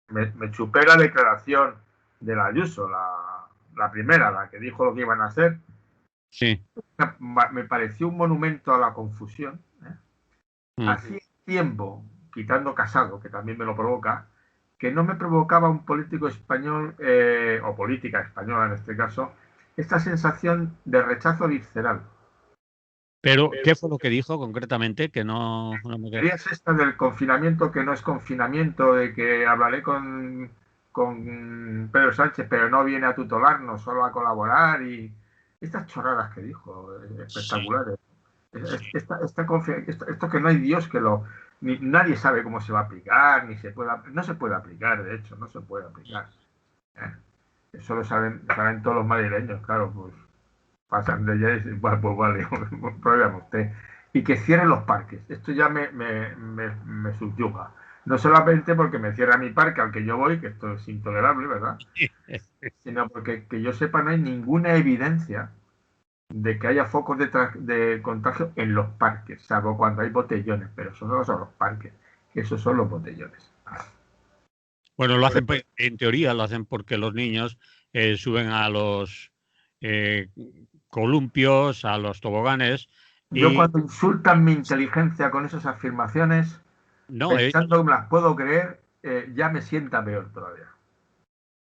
me chupé la declaración de la Ayuso, la primera, la que dijo lo que iban a hacer. Sí. Me pareció un monumento a la confusión. Hacía tiempo, quitando Casado, que también me lo provoca, que no me provocaba un político español, o política española en este caso, esta sensación de rechazo visceral. Pero, ¿qué fue lo que dijo concretamente? Que no me quedé. ¿Serías esta del confinamiento que no es confinamiento, de que hablaré con Pedro Sánchez, pero no viene a tutelarnos, solo a colaborar? Y estas chorradas que dijo, Sí, espectaculares. sí. Esto que no hay Dios que lo... nadie sabe cómo se va a aplicar, ni se puede, no se puede aplicar, de hecho, no se puede aplicar. ¿Eh? Eso lo saben todos los madrileños, claro, pues pasan de ella y bueno, pues vale, problema usted. Y que cierren los parques. Esto ya me subyuga. No solamente porque me cierra mi parque al que yo voy, que esto es intolerable, ¿verdad? Sino porque que yo sepa no hay ninguna evidencia de que haya focos de contagio en los parques, salvo cuando hay botellones, pero eso no son los parques, esos son los botellones. Bueno, lo hacen, en teoría, lo hacen porque los niños suben a los columpios, a los toboganes Yo y cuando insultan mi inteligencia con esas afirmaciones, no, pensando que me las puedo creer, ya me sienta peor todavía.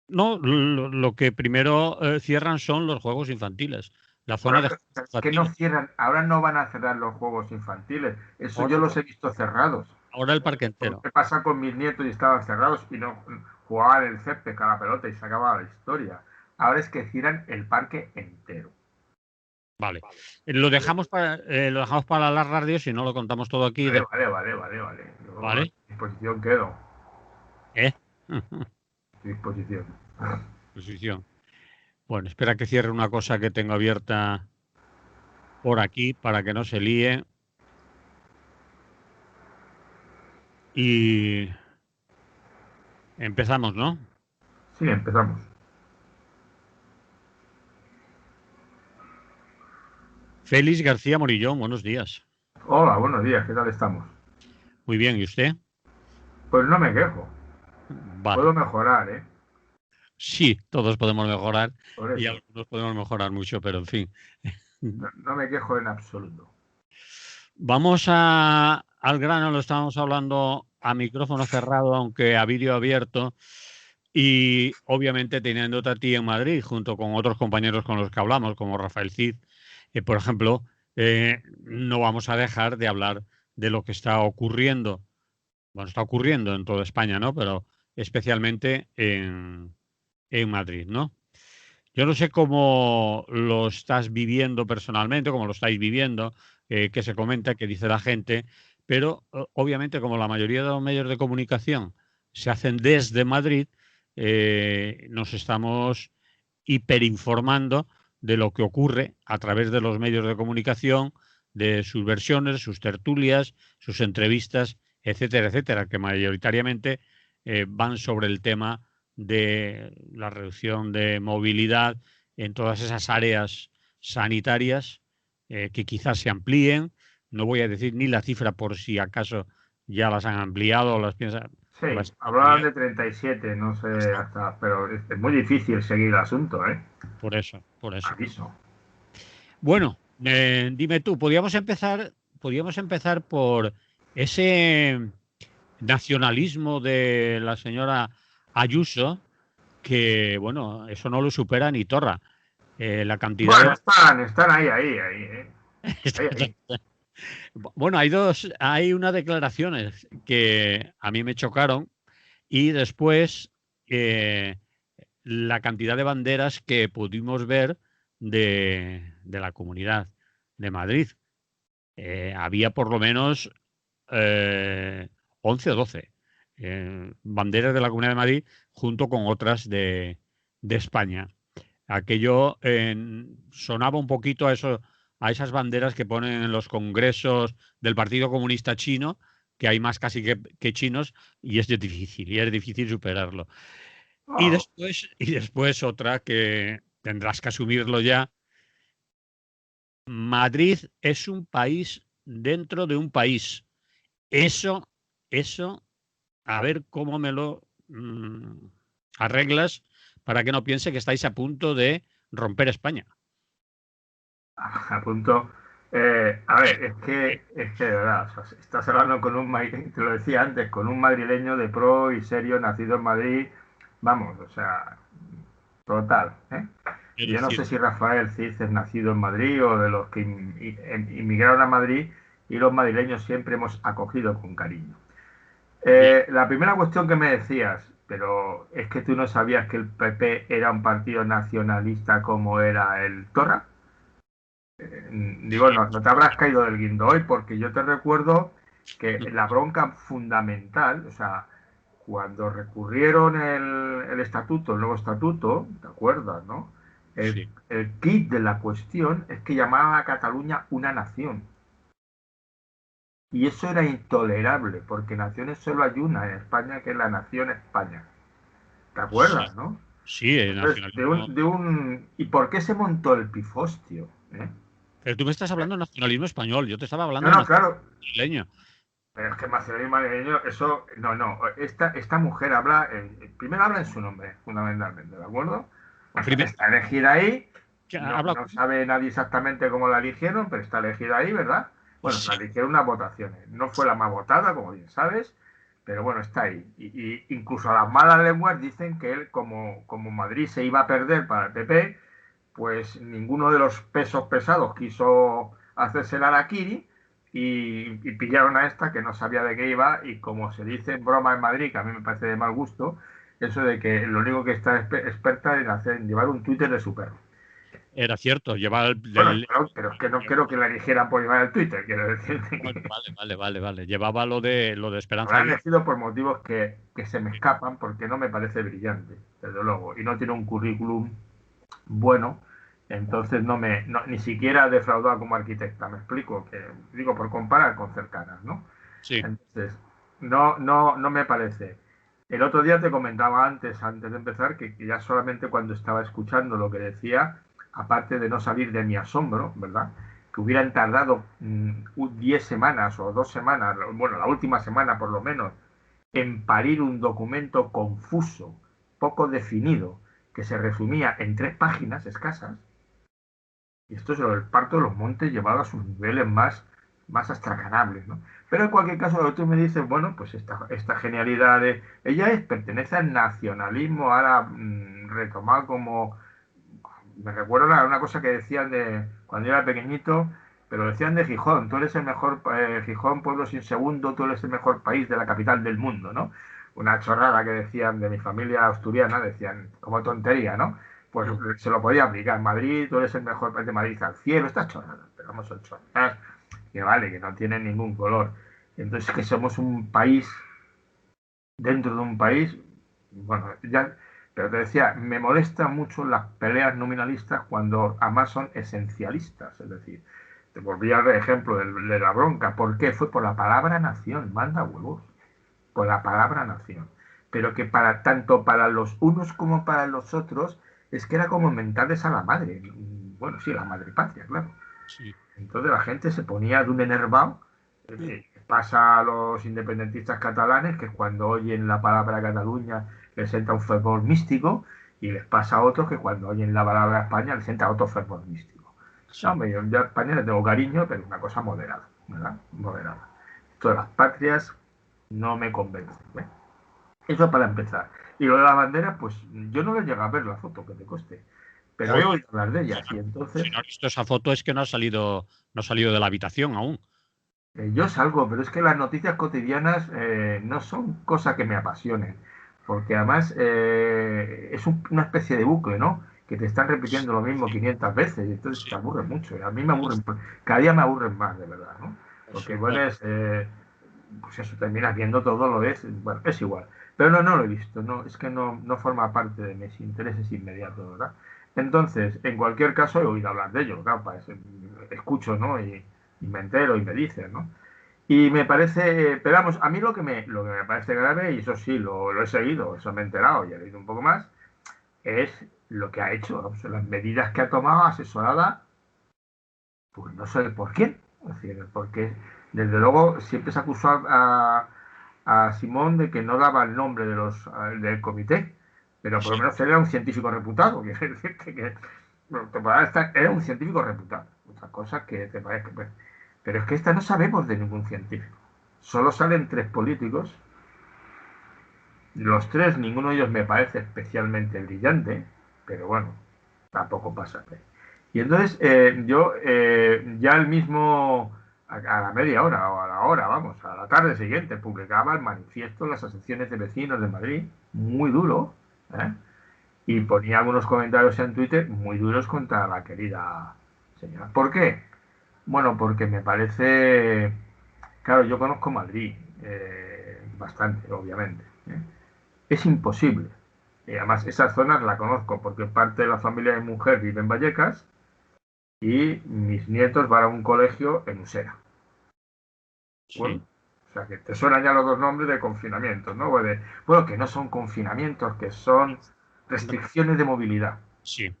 no, lo que primero cierran son los juegos infantiles, la zona de Ahora, juegos que no infantiles. cierran, ahora no van a cerrar los juegos infantiles, eso Ahora, yo los he visto cerrados. ahora el parque entero. ¿Qué pasa con mis nietos y estaban cerrados y no jugaban el césped a la pelota y se acababa la historia? Ahora es que cierran el parque entero. Vale. Lo dejamos para las radios y no lo contamos todo aquí. Vale. Yo a Vale. disposición quedo. ¿Eh? A disposición. Posición. Bueno, espera que cierre una cosa que tengo abierta por aquí para que no se líe. Y empezamos, ¿no? Sí, empezamos. Félix García Morillón, buenos días. Hola, buenos días, ¿qué tal estamos? Muy bien, ¿y usted? Pues no me quejo. Vale. Puedo mejorar, ¿eh? Sí, todos podemos mejorar Por y eso. algunos podemos mejorar mucho, pero en fin. No me quejo en absoluto. Vamos al grano, lo estábamos hablando a micrófono cerrado, aunque a vídeo abierto, y obviamente teniéndote a ti en Madrid, junto con otros compañeros con los que hablamos, como Rafael Cid, por ejemplo, no vamos a dejar de hablar de lo que está ocurriendo. Bueno, está ocurriendo en toda España, ¿no? Pero especialmente en Madrid, ¿no? Yo no sé cómo lo estás viviendo personalmente, cómo lo estáis viviendo, qué se comenta, qué dice la gente, pero obviamente como la mayoría de los medios de comunicación se hacen desde Madrid, nos estamos hiperinformando de lo que ocurre a través de los medios de comunicación, de sus versiones, sus tertulias, sus entrevistas, etcétera, etcétera, que mayoritariamente van sobre el tema de la reducción de movilidad en todas esas áreas sanitarias que quizás se amplíen. No voy a decir ni la cifra por si acaso ya las han ampliado o las piensan Sí, o las hablaban ampliar. de 37, no sé hasta, pero es muy difícil seguir el asunto, ¿eh? Por eso, por eso. Aviso. Bueno, dime tú, podríamos empezar por ese nacionalismo de la señora Ayuso, que, bueno, eso no lo supera ni Torra. La cantidad de... Bueno, están ahí, ¿eh? Ahí. Bueno, hay unas declaraciones que a mí me chocaron y después eh, la cantidad de banderas que pudimos ver de la Comunidad de Madrid. Había por lo menos 11 o 12 banderas de la Comunidad de Madrid junto con otras de España. Aquello sonaba un poquito a esas banderas que ponen en los congresos del Partido Comunista Chino, que hay más casi que chinos, y es difícil superarlo. Oh, Y después otra que tendrás que asumirlo ya. Madrid es un país dentro de un país. Eso, a ver cómo me lo arreglas para que no piense que estáis a punto de romper España. A punto. A ver, es que de verdad, o sea, estás hablando con un, te lo decía antes, con un madrileño de pro y serio, nacido en Madrid, vamos, o sea, total, ¿eh? Y Quiero yo no decir, sé si Rafael Cid es nacido en Madrid o de los que inmigraron a Madrid y los madrileños siempre hemos acogido con cariño. bien, La primera cuestión que me decías, pero es que tú no sabías que el PP era un partido nacionalista como era el Torra. Digo, sí, no te habrás caído del guindo hoy, porque yo te recuerdo que la bronca fundamental, o sea, cuando recurrieron el estatuto, el nuevo estatuto, ¿te acuerdas, no? sí. El kit de la cuestión es que llamaban a Cataluña una nación. Y eso era intolerable, porque naciones solo hay una en España, que es la nación España. ¿Te Sí, acuerdas, no? sí, el Entonces, nacionalismo. ¿y por qué se montó el pifostio? ¿Eh? Pero tú me estás hablando de nacionalismo español, yo te estaba hablando No, de no, nacionalismo claro. brasileño. Pero es que Macedonio y madrileño, eso, no. Esta mujer habla, primero habla en su nombre, fundamentalmente, ¿de acuerdo? O sea, Primero, está elegida ahí, habla. no sabe nadie exactamente cómo la eligieron, pero está elegida ahí, ¿verdad? Bueno, la Sí, eligieron unas votaciones. No fue la más votada, como bien sabes, pero bueno, está ahí. Y incluso las malas lenguas dicen que él, como Madrid se iba a perder para el PP, pues ninguno de los pesos pesados quiso hacerse el Araquiri y pillaron a esta que no sabía de qué iba y como se dice en broma en Madrid, que a mí me parece de mal gusto, eso de que lo único que está experta en llevar un Twitter de su perro. era cierto, llevaba Bueno, pero es que no quiero que la eligieran por llevar el Twitter, quiero decir bueno, que vale. Llevaba lo de Esperanza habrá Aguirre. elegido por motivos que se me escapan porque no me parece brillante, desde luego, y no tiene un currículum bueno, entonces ni siquiera ha defraudado como arquitecta, me explico, que digo por comparar con cercanas, ¿no? Sí, Entonces, no me parece. El otro día te comentaba antes de empezar, que ya solamente cuando estaba escuchando lo que decía, aparte de no salir de mi asombro, ¿verdad? Que hubieran tardado 10 semanas o 2 semanas, bueno, la última semana por lo menos, en parir un documento confuso, poco definido, que se resumía en 3 páginas escasas, y esto es el parto de los montes llevado a sus niveles más astracanables, ¿no? Pero en cualquier caso, lo que tú me dices, bueno, pues esta genialidad de... pertenece al nacionalismo, ahora retomado como... Me recuerda a una cosa que decían de cuando yo era pequeñito, pero decían de Gijón, tú eres el mejor, Gijón, pueblo sin segundo, tú eres el mejor país de la capital del mundo, ¿no? Una chorrada que decían de mi familia asturiana, decían como tontería, ¿no? Pues se lo podía aplicar. Madrid, tú eres el mejor país de Madrid al cielo, estas chorradas, pero vamos, son chorradas que vale, que no tienen ningún color. Entonces, que somos un país dentro de un país, bueno, ya, pero te decía, me molestan mucho las peleas nominalistas cuando además son esencialistas, es decir, te volví al ejemplo de la bronca, ¿por qué? Fue por la palabra nación, manda huevos, por la palabra nación, pero que tanto para los unos como para los otros, es que era como mentarles a la madre, bueno, sí, la madre patria, claro. sí. Entonces la gente se ponía de un enervado. Pasa a los independentistas catalanes que cuando oyen la palabra Cataluña les entra un fervor místico y les pasa a otros que cuando oyen la palabra España les entra otro fervor místico. No, Sí. hombre, yo a España le tengo cariño, pero una cosa moderada, ¿verdad? Moderada. Esto de las patrias no me convence, ¿eh? Eso para empezar. Y lo de las banderas, pues yo no le llego a ver la foto, que te coste, pero he Joder, oído hablar de si ellas no, y si entonces no has visto esa foto es que no ha salido de la habitación aún. yo salgo, pero es que las noticias cotidianas no son cosas que me apasionen, porque además es una especie de bucle, ¿no? Que te están repitiendo lo mismo Sí, 500 veces y entonces te sí. aburre mucho. A mí me aburren, cada día me aburren más, de verdad, ¿no? Porque Bueno, bueno, pues eso, terminas viendo todo, lo ves, bueno, es igual. Pero no lo he visto, no, es que no forma parte de mis intereses inmediatos, ¿verdad? Entonces, en cualquier caso, he oído hablar de ello, claro, para eso, escucho, ¿no? Y me entero y me dicen, ¿no? Y me parece, pero vamos, a mí lo que me parece grave, y eso sí, lo he seguido, eso me he enterado y he leído un poco más, es lo que ha hecho, o sea, las medidas que ha tomado asesorada, pues no sé por quién, es decir, porque desde luego siempre se acusó a a Simón de que no daba el nombre del comité, pero por lo menos él era un científico reputado. Quiere decir que era un científico reputado. Otra cosa que te parece. Pero es que esta no sabemos de ningún científico. Solo salen 3 políticos. Los 3, ninguno de ellos me parece especialmente brillante, pero bueno, tampoco pasa. Y entonces ya el mismo, a la media hora o a la hora, vamos, a la tarde siguiente, publicaba el manifiesto de las asociaciones de vecinos de Madrid, muy duro, ¿eh? Y ponía algunos comentarios en Twitter muy duros contra la querida señora. ¿Por qué? Bueno, porque me parece, claro, yo conozco Madrid bastante, obviamente, ¿eh? Es imposible. Y además, esas zonas la conozco porque parte de la familia de mi mujer vive en Vallecas y mis nietos van a un colegio en Usera. Bueno, Sí. o sea que te suenan ya los 2 nombres de confinamientos, ¿no? Bueno, que no son confinamientos, que son restricciones de movilidad. Sí.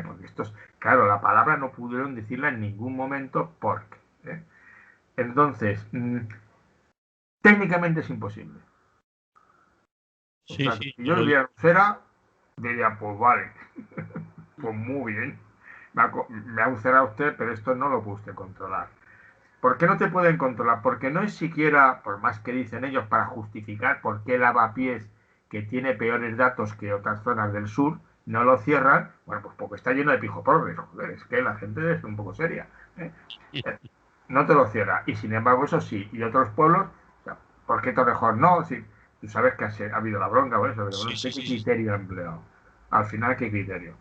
Porque estos, claro, la palabra no pudieron decirla en ningún momento porque. Entonces, técnicamente es imposible. O Sí, sea, sí, si yo yo lo digo. viviera en Usera, diría, pues vale, pues muy bien. Me ha usted, pero esto no lo puede usted controlar. ¿Por qué no te pueden controlar? Porque no es siquiera, por más que dicen ellos, para justificar por qué Lavapiés, que tiene peores datos que otras zonas del sur, no lo cierran. Bueno, pues porque está lleno de pijoporres. Joder, es que la gente es un poco seria. ¿eh? Eh, No te lo cierra. Y sin embargo, eso sí. Y otros pueblos, o sea, ¿por qué Torrejón no? Si tú sabes que ha habido la bronca por eso, pero Sí, no sí, sé qué sí. criterio ha empleado. Al final, ¿qué criterio?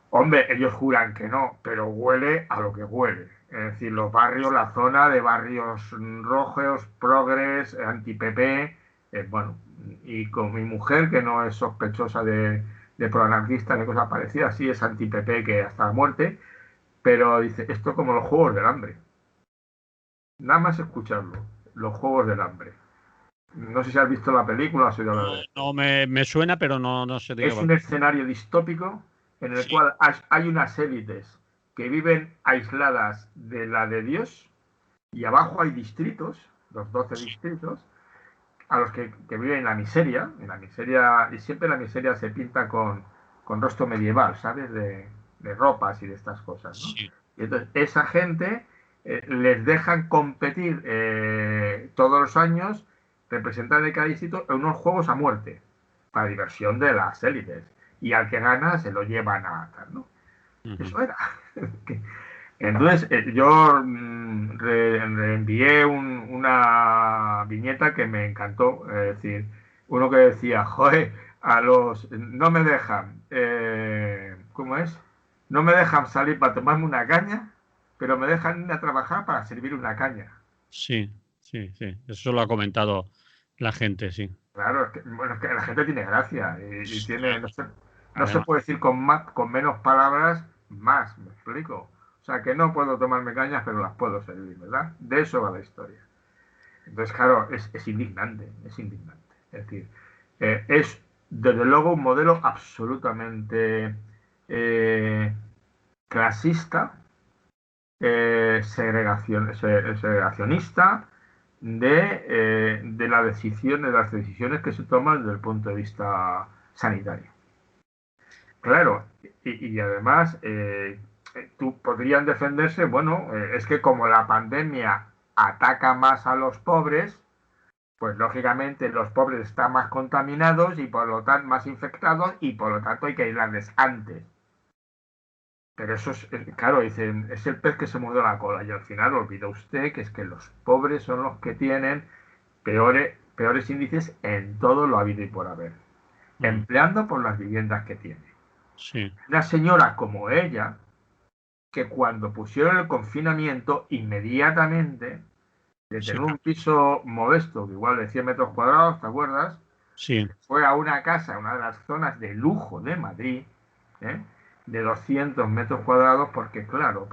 Hombre, ellos juran que no, pero huele a lo que huele. Es decir, los barrios, la zona de barrios rojos, progres, anti-PP, bueno, y con mi mujer, que no es sospechosa de proanarquista ni cosas parecidas, sí es anti-PP que hasta la muerte, pero dice, esto como los Juegos del Hambre. Nada más escucharlo, los Juegos del Hambre. No sé si has visto la película o has oído No, hablar de esto. no me suena, pero no sé de qué Es va. un escenario distópico en el Sí, cual hay unas élites que viven aisladas de la de Dios y abajo hay distritos, los 12 sí, distritos, a los que viven en la miseria, y siempre la miseria se pinta con rostro medieval, ¿sabes? De ropas y de estas cosas, ¿no? sí. Y entonces, esa gente les dejan competir todos los años, representar de cada distrito, en unos juegos a muerte, para diversión de las élites. Y al que gana se lo llevan a tal, ¿no? Ujú. Eso era. Entonces, yo reenvié una viñeta que me encantó. Es decir, uno que decía, joder, no me dejan, ¿cómo es? No me dejan salir para tomarme una caña, pero me dejan ir a trabajar para servir una caña. Sí, sí, sí. Eso lo ha comentado la gente, sí. Claro, bueno, es que la gente tiene gracia y tiene, no se Además, puede decir con menos palabras más, me explico. O sea, que no puedo tomarme cañas, pero las puedo servir, ¿verdad? De eso va la historia. Entonces, claro, es indignante, es indignante. Es decir, es desde luego un modelo absolutamente eh, clasista, segregacionista de las decisiones que se toman desde el punto de vista sanitario. Claro, y además tú podrían defenderse, bueno, es que como la pandemia ataca más a los pobres, pues lógicamente los pobres están más contaminados y por lo tanto más infectados y por lo tanto hay que aislarles antes. Pero eso es, claro, dicen, es el pez que se muerde la cola y al final olvida usted que es que los pobres son los que tienen peores índices en todo lo habido y por haber, mm, empleando por las viviendas que tiene. sí, Una señora como ella, que cuando pusieron el confinamiento, inmediatamente, de sí, tener un piso modesto, que igual de 100 metros cuadrados, ¿te acuerdas? sí, Fue a una casa, una de las zonas de lujo de Madrid, ¿eh? De 200 metros cuadrados, porque claro,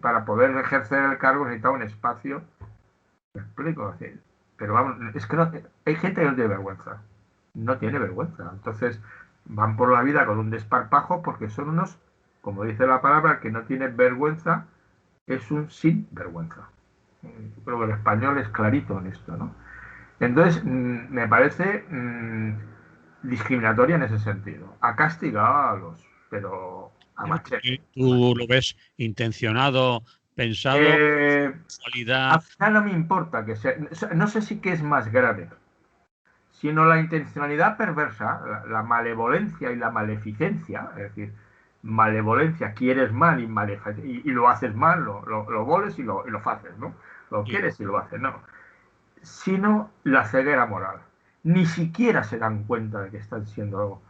para poder ejercer el cargo necesitaba un espacio. ¿Me explico? Pero vamos, es que hay gente que no tiene vergüenza. No tiene vergüenza. Entonces van por la vida con un desparpajo porque son unos, como dice la palabra, que no tiene vergüenza, es un sin vergüenza. Yo creo que el español es clarito en esto, ¿no? Entonces, me parece discriminatoria en ese sentido. Ha castigado a los, pero a machete. ¿Tú lo ves intencionado, pensado, Al casualidad? final no me importa que sea, no sé si que es más grave, sino la intencionalidad perversa, la malevolencia y la maleficencia, es decir, malevolencia, quieres mal y lo haces mal, lo voles y lo haces, ¿no? Lo Sí. quieres y lo haces, no. Sino la ceguera moral. Ni siquiera se dan cuenta de que están siendo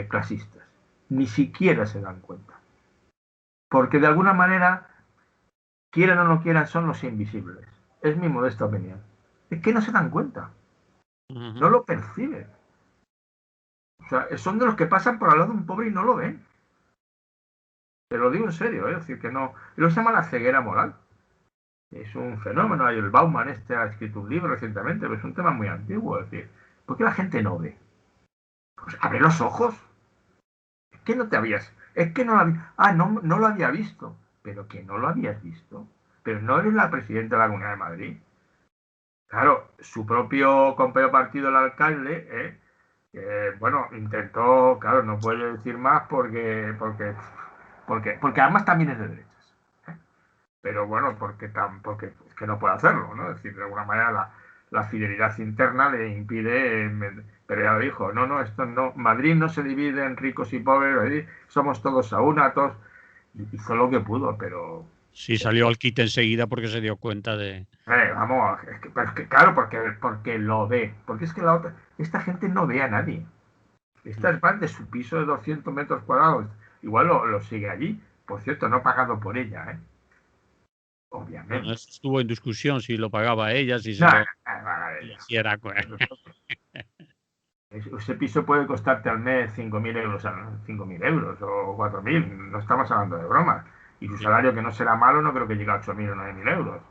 clasistas. Ni siquiera se dan cuenta. Porque de alguna manera, quieran o no quieran, son los invisibles. Es mi modesta opinión. Es que no se dan cuenta. No Ujú. lo perciben. O sea, son de los que pasan por al lado de un pobre y no lo ven. Te lo digo en serio, ¿eh? Es decir, que no. Lo se llama la ceguera moral. Es un fenómeno. El Bauman ha escrito un libro recientemente, pero es un tema muy antiguo. Es decir, ¿por qué la gente no ve? Pues abre los ojos. Es que no te habías. Es que no lo había. Ah, no, no lo había visto. Pero que no lo habías visto. Pero no eres la presidenta de la Comunidad de Madrid. Claro, su propio compañero partido, el alcalde, bueno, intentó, claro, no puede decir más porque además también es de derechas. ¿Eh? Pero bueno, porque es que no puede hacerlo, ¿no? Es decir, de alguna manera la fidelidad interna le impide, pero ya lo dijo, no, no, esto no, Madrid no se divide en ricos y pobres, Madrid, somos todos a una, todos, hizo lo que pudo, Sí, salió al quite enseguida porque se dio cuenta de... vamos, pero es que claro, porque lo ve, porque es que esta gente no ve a nadie. Estas van de su piso de 200 metros cuadrados. Igual lo sigue allí. Por cierto, no pagado por ella, ¿eh? Bueno, Obviamente. eso estuvo en discusión si lo pagaba ella, si se No, lo... no, no, Si era... ese piso puede costarte al mes 5.000 euros, 5.000 euros o 4.000. No estamos hablando de bromas. Y su Sí. salario, que no será malo, no creo que llegue a 8.000 o 9.000 euros.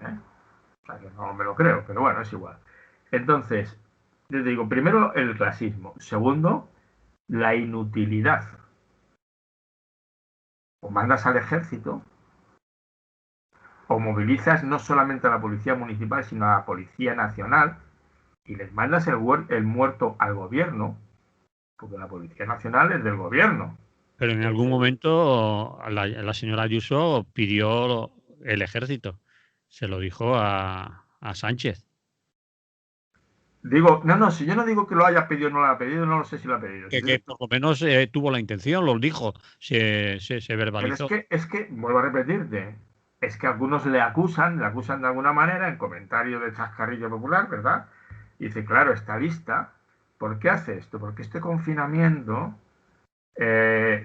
¿Eh? O sea, que no me lo creo, pero bueno, es igual. Entonces, yo te digo, primero el clasismo. Segundo, la inutilidad. O mandas al ejército o movilizas no solamente a la policía municipal, sino a la policía nacional y les mandas el muerto al gobierno, porque la policía nacional es del gobierno. Pero en algún momento la señora Ayuso pidió el ejército. Se lo dijo a Sánchez. Digo, no, no, si yo no digo que lo haya pedido o no lo haya pedido, no lo sé si lo ha pedido. Si Que por lo menos tuvo la intención, lo dijo, se pero verbalizó. vuelvo a repetirte, es que algunos le acusan de alguna manera en comentario de chascarrillo popular, ¿verdad? Y dice, claro, está lista. ¿Por qué hace esto? Porque este confinamiento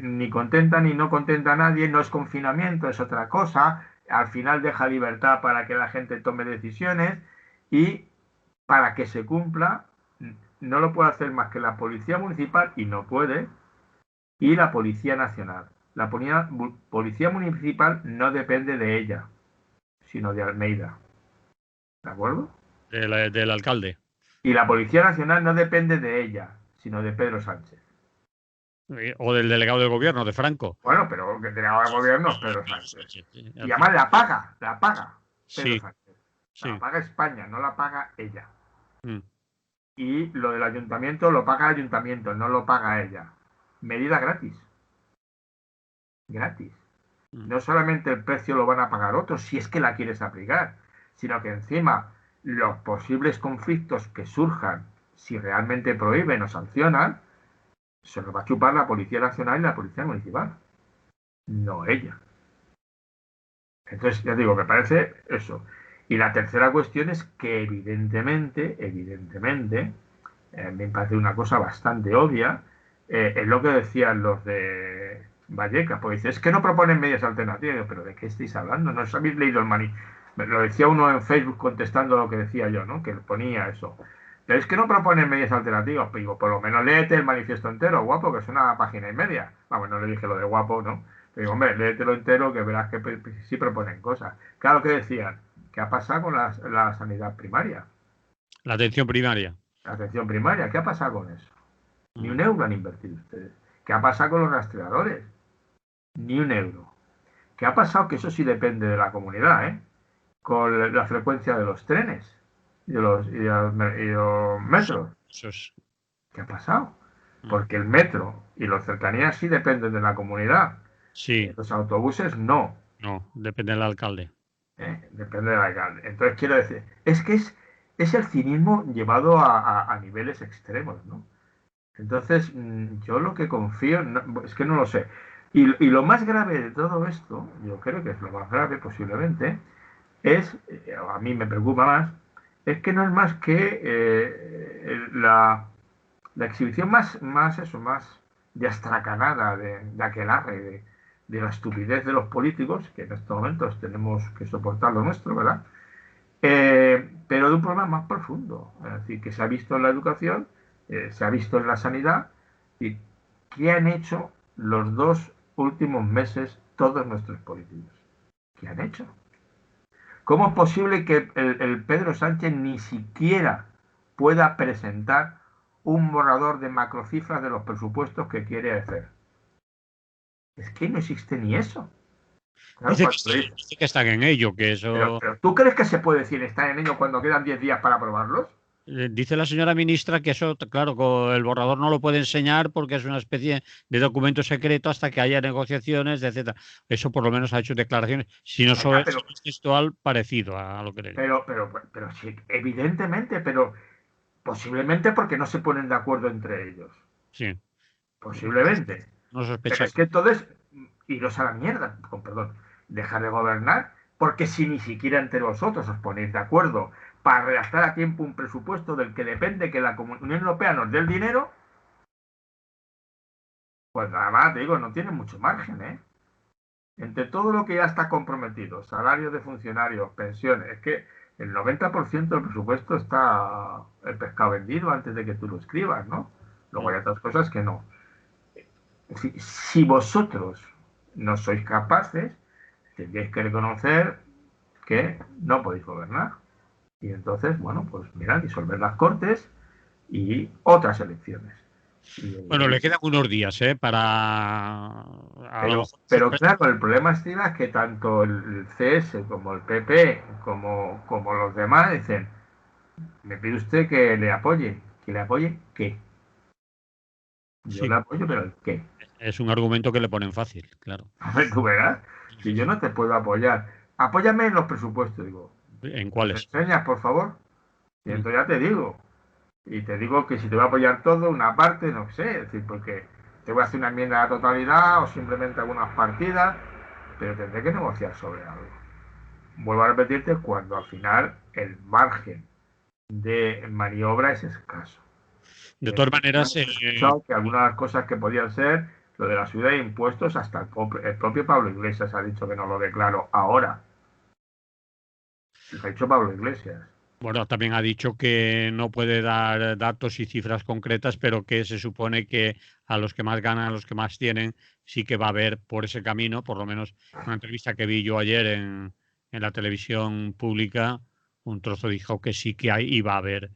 ni contenta ni no contenta a nadie, no es confinamiento, es otra cosa, al final deja libertad para que la gente tome decisiones y para que se cumpla no lo puede hacer más que la policía municipal y no puede, y la policía nacional. La policía municipal no depende de ella, sino de Almeida, ¿de acuerdo? Del alcalde. Y la policía nacional no depende de ella, sino de Pedro Sánchez. O del delegado del gobierno, de Franco. Bueno, pero que tenga el gobierno es Pedro Sánchez. Sí, Y al además final. la paga Pedro Sí, Sánchez. La sí. paga España, no la paga ella. Mm. Y lo del ayuntamiento lo paga el ayuntamiento, no lo paga ella. Medida gratis. Gratis. Mm. No solamente el precio lo van a pagar otros, si es que la quieres aplicar, sino que encima los posibles conflictos que surjan, si realmente prohíben o sancionan, se los va a chupar la Policía Nacional y la Policía Municipal. No ella. Entonces, ya digo, me parece eso. Y la tercera cuestión es que evidentemente, me parece una cosa bastante obvia, es lo que decían los de Vallecas, porque dice, es que no proponen medidas alternativas. Pero ¿de qué estáis hablando? ¿No os habéis leído el manifiesto? Lo decía uno en Facebook contestando lo que decía yo, ¿no? Que ponía eso. Pero es que no proponen medidas alternativas. Pues digo, por lo menos léete el manifiesto entero, guapo, que es una página y media. Vamos, no le dije lo de guapo, ¿no? Pero digo, hombre, léetelo entero que verás que sí proponen cosas. Claro que decían, ¿qué ha pasado con la sanidad primaria? La atención primaria. La atención primaria, ¿qué ha pasado con eso? Ni Mm. un euro han invertido ustedes. ¿Qué ha pasado con los rastreadores? Ni un euro. ¿Qué ha pasado? Que eso sí depende de la comunidad, ¿eh? con la frecuencia de los trenes y los metros. Eso es. ¿Qué ha pasado? Porque el metro y los cercanías sí dependen de la comunidad. Sí, Los autobuses no. no, depende del alcalde. Depende del alcalde. Entonces, quiero decir, es el cinismo llevado a niveles extremos, ¿no? Entonces, yo lo que confío, es que no lo sé. Y lo más grave de todo esto, yo creo que es lo más grave posiblemente, a mí me preocupa más, es que no es más que la exhibición más de astracanada, de aquelarre, de la estupidez de los políticos, que en estos momentos tenemos que soportar lo nuestro, ¿verdad? Pero de un problema más profundo, es decir, que se ha visto en la educación, se ha visto en la sanidad, y ¿qué han hecho los 2 últimos meses todos nuestros políticos? ¿Qué han hecho? ¿Cómo es posible que el Pedro Sánchez ni siquiera pueda presentar un borrador de macrocifras de los presupuestos que quiere hacer? Es que no existe ni eso. Claro, Dice que están en ello, que eso. pero ¿tú crees que se puede decir estar en ello cuando quedan 10 días para aprobarlos? Dice la señora ministra que eso, claro, el borrador no lo puede enseñar porque es una especie de documento secreto hasta que haya negociaciones, etcétera. Eso por lo menos ha hecho declaraciones, si no Venga, es textual, parecido a lo que le digo. pero sí, evidentemente, pero posiblemente porque no se ponen de acuerdo entre ellos. Sí, Posiblemente. no Pero sospecha. es que entonces, iros a la mierda, con perdón, dejar de gobernar, porque si ni siquiera entre vosotros os ponéis de acuerdo para redactar a tiempo un presupuesto del que depende que la Unión Europea nos dé el dinero, pues nada más, te digo, no tiene mucho margen, ¿eh? Entre todo lo que ya está comprometido, salarios de funcionarios, pensiones, es que el 90% del presupuesto está el pescado vendido antes de que tú lo escribas, ¿no? Luego hay otras cosas que no. Si vosotros no sois capaces, tendréis que reconocer que no podéis gobernar. Y entonces, bueno, pues mira, disolver las Cortes y otras elecciones. Bueno, Y, le quedan unos días, ¿eh? Para a lo mejor pero claro, el problema es que tanto el CS como el PP como los demás dicen, me pide usted que le apoye. ¿Que le apoye qué? Yo sí, le apoyo, pero ¿el qué? es un argumento que le ponen fácil, claro. A ver, tú verás, si yo no te puedo apoyar, apóyame en los presupuestos, digo. ¿En ¿Me los cuáles? enseñas, por favor? Y Mm. entonces ya te digo. Y te digo que si te voy a apoyar todo, una parte, no sé, es decir, porque te voy a hacer una enmienda a la totalidad o simplemente algunas partidas, pero tendré que negociar sobre algo. Vuelvo a repetirte, cuando al final el margen de maniobra es escaso. De todas maneras, He escuchado que algunas de las cosas que podían ser lo de la subida de impuestos, hasta el propio Pablo Iglesias ha dicho que no lo declaro ahora. Lo ha dicho Pablo Iglesias. bueno, también ha dicho que no puede dar datos y cifras concretas, pero que se supone que a los que más ganan, a los que más tienen, sí que va a haber por ese camino, por lo menos una entrevista que vi yo ayer en la televisión pública, un trozo dijo que sí que hay y va a haber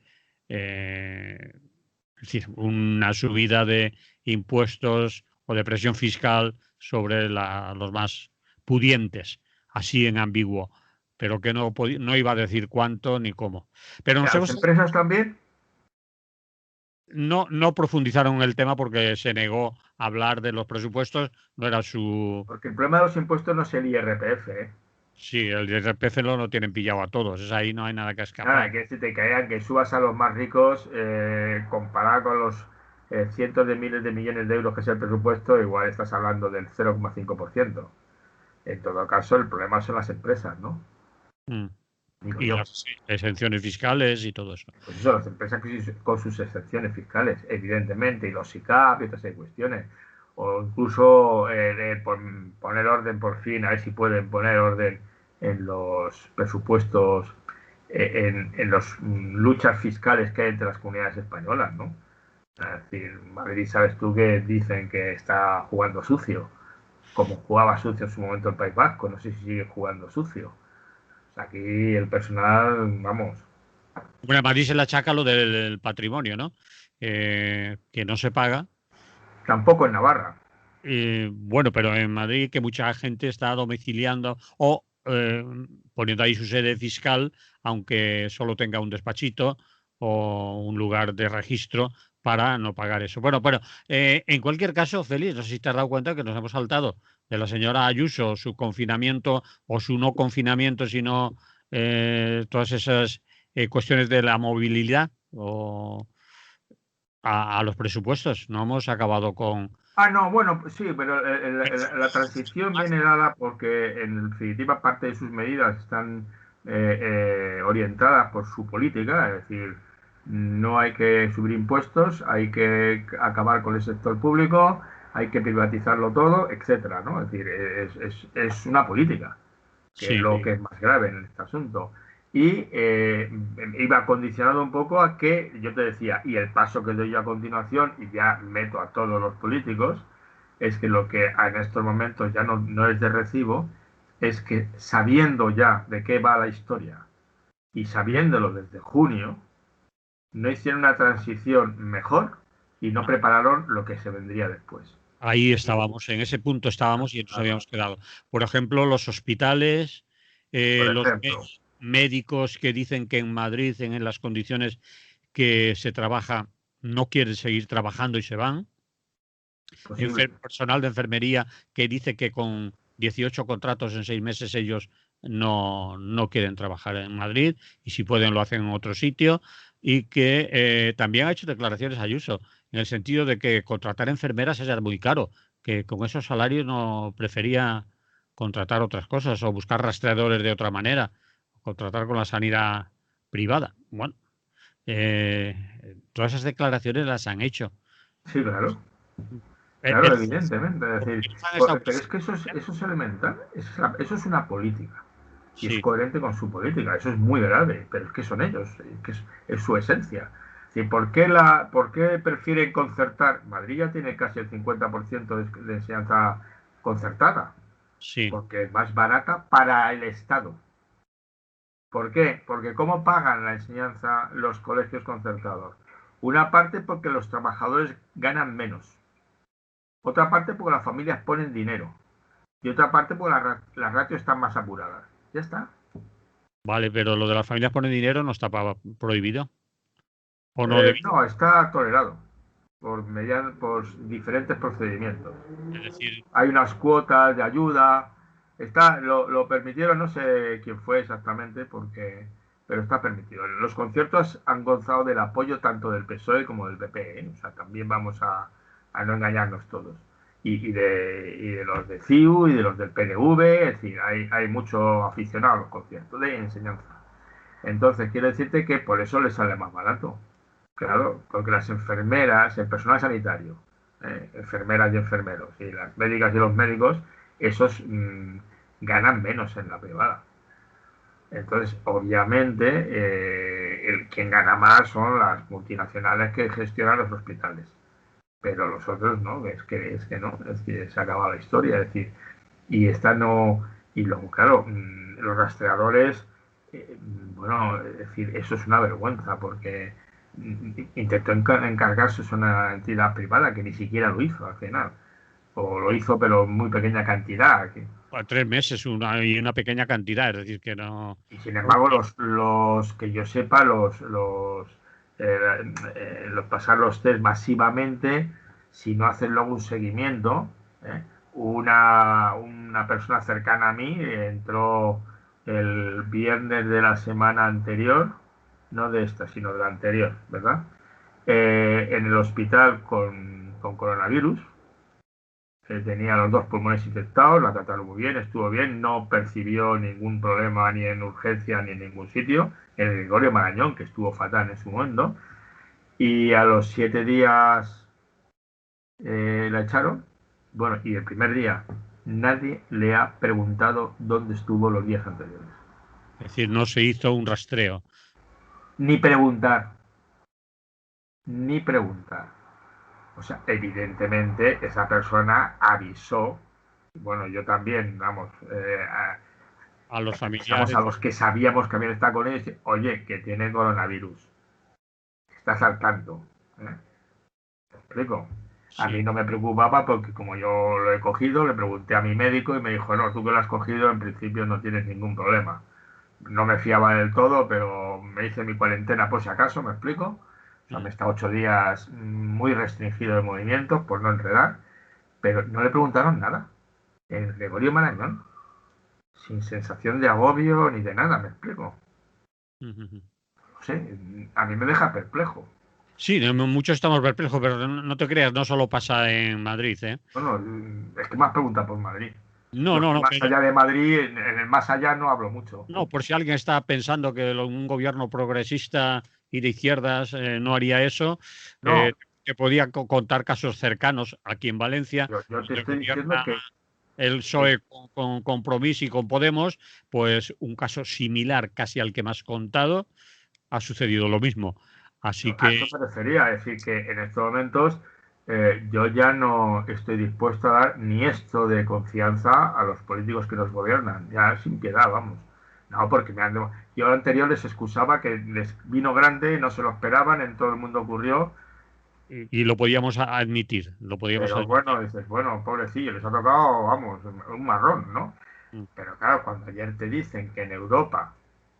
es decir, una subida de impuestos o de presión fiscal sobre los más pudientes, así en ambiguo, pero que no iba a decir cuánto ni cómo. Pero ¿A nos las hemos, empresas también? no profundizaron en el tema porque se negó a hablar de los presupuestos, no era su. Porque el problema de los impuestos no es el IRPF, ¿eh? Sí, el IRPF lo tienen pillado a todos, es ahí no hay nada que escapar. Nada, que se te caigan, que subas a los más ricos, comparado con los cientos de miles de millones de euros que es el presupuesto, igual estás hablando del 0,5%. En todo caso, el problema son las empresas, ¿no? Mm. Digo Y yo. las exenciones fiscales y todo eso. Pues eso, las empresas con sus excepciones fiscales, evidentemente, y los SICAP y todas esas cuestiones. O incluso poner orden por fin, a ver si pueden poner orden en los presupuestos, en las luchas fiscales que hay entre las comunidades españolas, ¿no? Es decir, Madrid, sabes tú que dicen que está jugando sucio, como jugaba sucio en su momento el País Vasco, no sé si sigue jugando sucio. O sea, aquí el personal, vamos, Bueno, a Madrid se le achaca lo del patrimonio, ¿no? Que no se paga. tampoco en Navarra. Bueno, pero en Madrid que mucha gente está domiciliando o poniendo ahí su sede fiscal, aunque solo tenga un despachito o un lugar de registro para no pagar eso. Bueno, pero en cualquier caso, Félix, no sé si te has dado cuenta que nos hemos saltado de la señora Ayuso, su confinamiento o su no confinamiento, sino todas esas cuestiones de la movilidad o a los presupuestos. No hemos acabado con... No, bueno, pues sí, pero la transición viene dada porque en definitiva parte de sus medidas están orientadas por su política, es decir, no hay que subir impuestos, hay que acabar con el sector público, hay que privatizarlo todo, etcétera, ¿no? Es decir, es una política, que es Sí, lo que es más grave en este asunto. Y iba condicionado un poco a que, yo te decía, y el paso que doy yo a continuación, y ya meto a todos los políticos, es que lo que en estos momentos ya no es de recibo, es que sabiendo ya de qué va la historia y sabiéndolo desde junio, no hicieron una transición mejor y no prepararon lo que se vendría después. ahí estábamos, en ese punto estábamos y nos habíamos quedado. Por ejemplo, los hospitales, Por los ejemplo, médicos que dicen que en Madrid, en las condiciones que se trabaja, no quieren seguir trabajando y se van. posible. Personal de enfermería que dice que con 18 contratos en 6 meses ellos no quieren trabajar en Madrid y si pueden lo hacen en otro sitio y que también ha hecho declaraciones Ayuso en el sentido de que contratar enfermeras es muy caro, que con esos salarios no prefería contratar otras cosas o buscar rastreadores de otra manera, contratar con la sanidad privada. Bueno, todas esas declaraciones las han hecho. Sí, claro. Eh, Claro, eh, evidentemente. Es decir, ellos han estado pero es que eso es elemental. Eso es una política. Y es sí, coherente con su política. Eso es muy grave. Pero es que son ellos. Que es su esencia. ¿Y por qué prefieren concertar? Madrid ya tiene casi el 50% de enseñanza concertada. sí. Porque es más barata para el Estado. ¿Por qué? Porque ¿cómo pagan la enseñanza los colegios concertados? Una parte porque los trabajadores ganan menos. Otra parte porque las familias ponen dinero. Y otra parte porque las ratios están más apuradas. Ya está. Vale, pero lo de las familias ponen dinero no está prohibido. O no debido. No, está tolerado por diferentes procedimientos. Es decir, Hay unas cuotas de ayuda. Lo permitieron, no sé quién fue exactamente, pero está permitido. Los conciertos han gozado del apoyo tanto del PSOE como del PP, ¿eh? O sea, también vamos a no engañarnos todos. Y de los de CIU y de los del PNV, es decir, hay mucho aficionado a los conciertos de enseñanza. Entonces, quiero decirte que por eso les sale más barato. Claro, porque las enfermeras, el personal sanitario, enfermeras y enfermeros, y las médicas y los médicos, esos ganan menos en la privada. Entonces, obviamente, quien gana más son las multinacionales que gestionan los hospitales. Pero los otros no, es que no, es que se acaba la historia, es decir, y esta no, y luego, claro, los rastreadores, bueno, es decir, eso es una vergüenza, porque intentó encargarse a una entidad privada que ni siquiera lo hizo al final, o lo hizo pero en muy pequeña cantidad, a 3 meses y una pequeña cantidad, es decir, que no. y sin embargo los que yo sepa, los pasar los test masivamente, si no hacen luego un seguimiento, ¿eh? Una persona cercana a mí entró el viernes de la semana anterior, no de esta, sino de la anterior, ¿verdad? En el hospital con coronavirus. Tenía los dos pulmones infectados, la trataron muy bien, estuvo bien, no percibió ningún problema ni en urgencia ni en ningún sitio. En el Gregorio Marañón, que estuvo fatal en su momento, y a los 7 días la echaron. Bueno, y el primer día nadie le ha preguntado dónde estuvo los días anteriores. Es decir, no se hizo un rastreo. Ni preguntar, ni preguntar. O sea, evidentemente esa persona avisó, bueno, yo también, vamos, A los avisamos a familiares. los que sabíamos que habían estado con ellos, oye, que tiene coronavirus, estás al tanto. ¿Eh? ¿Te explico? A mí sí. no me preocupaba porque como yo lo he cogido, le pregunté a mi médico y me dijo, no, tú que lo has cogido en principio no tienes ningún problema. No me fiaba del todo, pero me hice mi cuarentena por si acaso, ¿me explico? O sea, me he estado 8 días muy restringido de movimientos por no enredar, pero no le preguntaron nada. El Gregorio Marañón, sin sensación de agobio ni de nada, ¿me explico? Ujú. No sé, a mí me deja perplejo. Sí, muchos estamos perplejos, pero no te creas, no solo pasa en Madrid, ¿eh? Bueno, es que me has preguntado por Madrid. No, Yo es no, que no, más pero allá de Madrid, en el más allá no hablo mucho. no, por si alguien está pensando que un gobierno progresista y de izquierdas no haría eso, eh, No, te podía contar casos cercanos aquí en Valencia, yo te donde estoy diciendo gobierna el que PSOE con Compromís y con Podemos, pues un caso similar casi al que me has contado, ha sucedido lo mismo. Así a que eso me refería, es decir, que en estos momentos yo ya no estoy dispuesto a dar ni esto de confianza a los políticos que nos gobiernan, ya sin piedad, vamos. No, porque yo anterior les excusaba que les vino grande, no se lo esperaban, en todo el mundo ocurrió, y lo podíamos admitir, lo podíamos pero admitir. bueno, dices, bueno, pobrecillo, les ha tocado, vamos, un marrón, ¿no? Mm. Pero claro, cuando ayer te dicen que en Europa,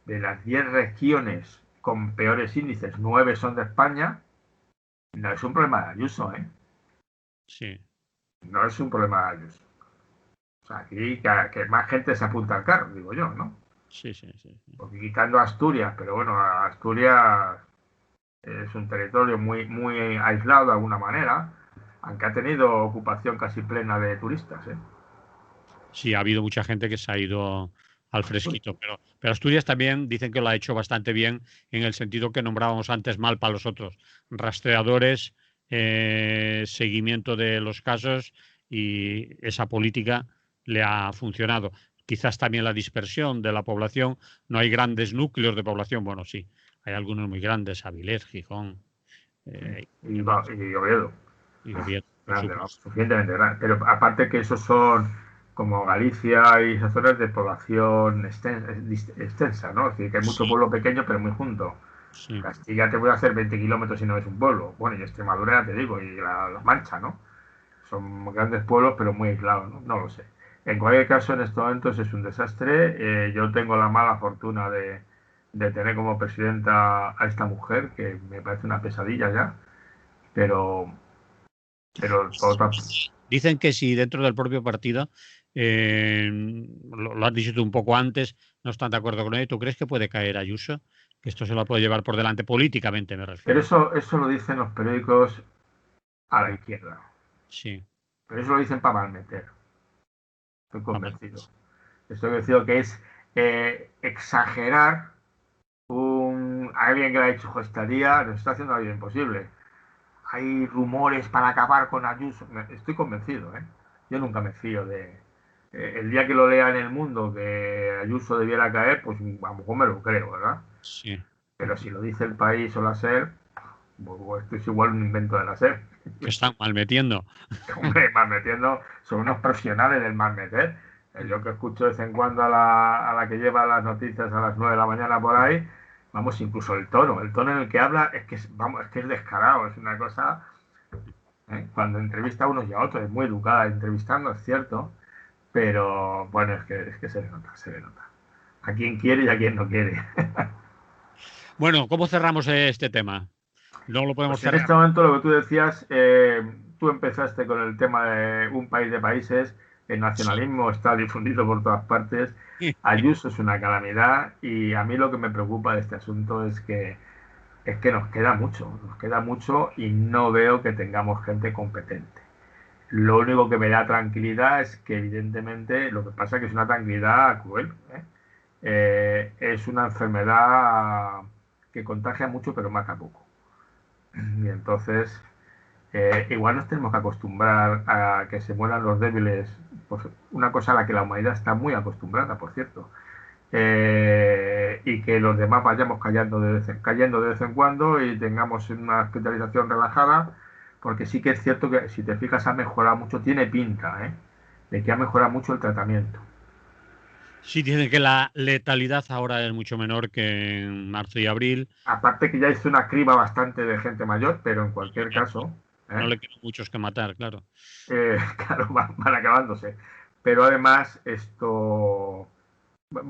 de las 10 regiones con peores índices, 9 son de España, no es un problema de Ayuso, ¿eh? Sí, No es un problema de Ayuso. O sea, aquí que más gente se apunta al carro, digo yo, ¿no? sí, sí, sí, sí. Porque quitando Asturias, pero bueno, Asturias es un territorio muy, muy aislado de alguna manera, aunque ha tenido ocupación casi plena de turistas, ¿eh? Sí, ha habido mucha gente que se ha ido al Asturias. fresquito, pero Asturias también dicen que lo ha hecho bastante bien en el sentido que nombrábamos antes mal para los otros. Rastreadores, seguimiento de los casos y esa política le ha funcionado. Quizás también la dispersión de la población. No hay grandes núcleos de población. Bueno, sí, hay algunos muy grandes, Avilés, Gijón, Sí. y demás, Y Oviedo. y Oviedo, por Grande, ¿no? supuesto. Suficientemente grande. Pero aparte que esos son como Galicia y esas zonas de población extensa, ¿no? Es decir, que hay mucho Sí, pueblo pequeño, pero muy junto. sí. Castilla te puede hacer 20 kilómetros y no es un pueblo. Bueno, y Extremadura, ya te digo, y la Mancha, ¿no? Son grandes pueblos, pero muy aislados, ¿no? No lo sé. En cualquier caso, en estos momentos es un desastre. Yo tengo la mala fortuna de tener como presidenta a esta mujer, que me parece una pesadilla ya, pero, pero por otra, Dicen que si dentro del propio partido, lo has dicho tú un poco antes, no están de acuerdo con ello. ¿Tú crees que puede caer Ayuso? Que esto se lo puede llevar por delante políticamente, me pero refiero. eso lo dicen los periódicos a la izquierda. Sí, Pero eso lo dicen para malmeter. Estoy vamos. convencido. Estoy convencido que es exagerar a alguien que le ha dicho, "Jo, esta día nos está haciendo la vida imposible. Hay rumores para acabar con Ayuso". Estoy convencido, ¿eh? Yo nunca me fío de... el día que lo lea en el mundo que Ayuso debiera caer, pues a lo mejor me lo creo, ¿verdad? Sí. Pero si lo dice el país o la SER, pues esto es igual un invento de la SER. Que están mal metiendo. Hombre, más metiendo, son unos profesionales del más meter. Yo que escucho de vez en cuando a la que lleva las noticias a las 9 de la mañana por ahí, vamos, incluso el tono en el que habla es que vamos, es que es descarado, es una cosa, ¿eh? Cuando entrevista a unos y a otros, es muy educada entrevistando, es cierto, pero bueno, es que se le nota, se le nota. A quien quiere y a quien no quiere. Bueno, ¿cómo cerramos este tema? No lo podemos Pues en cerrar. este momento lo que tú decías, tú empezaste con el tema de un país de países, el Sí. nacionalismo está difundido por todas partes, Ayuso es una calamidad y a mí lo que me preocupa de este asunto es que nos queda mucho y no veo que tengamos gente competente. Lo único que me da tranquilidad es que evidentemente lo que pasa es que es una tranquilidad cruel, ¿eh? Es una enfermedad que contagia mucho pero mata poco. Y entonces igual nos tenemos que acostumbrar a que se mueran los débiles, pues una cosa a la que la humanidad está muy acostumbrada, por cierto, y que los demás vayamos cayendo de vez en cuando y tengamos una hospitalización relajada, porque sí que es cierto que si te fijas ha mejorado mucho, tiene pinta, de que ha mejorado mucho el tratamiento. Sí, dicen que la letalidad ahora es mucho menor que en marzo y abril. Aparte que ya hizo una criba bastante de gente mayor, pero en cualquier caso, No le quedan muchos que matar, claro. Claro, van acabándose. Pero además, esto,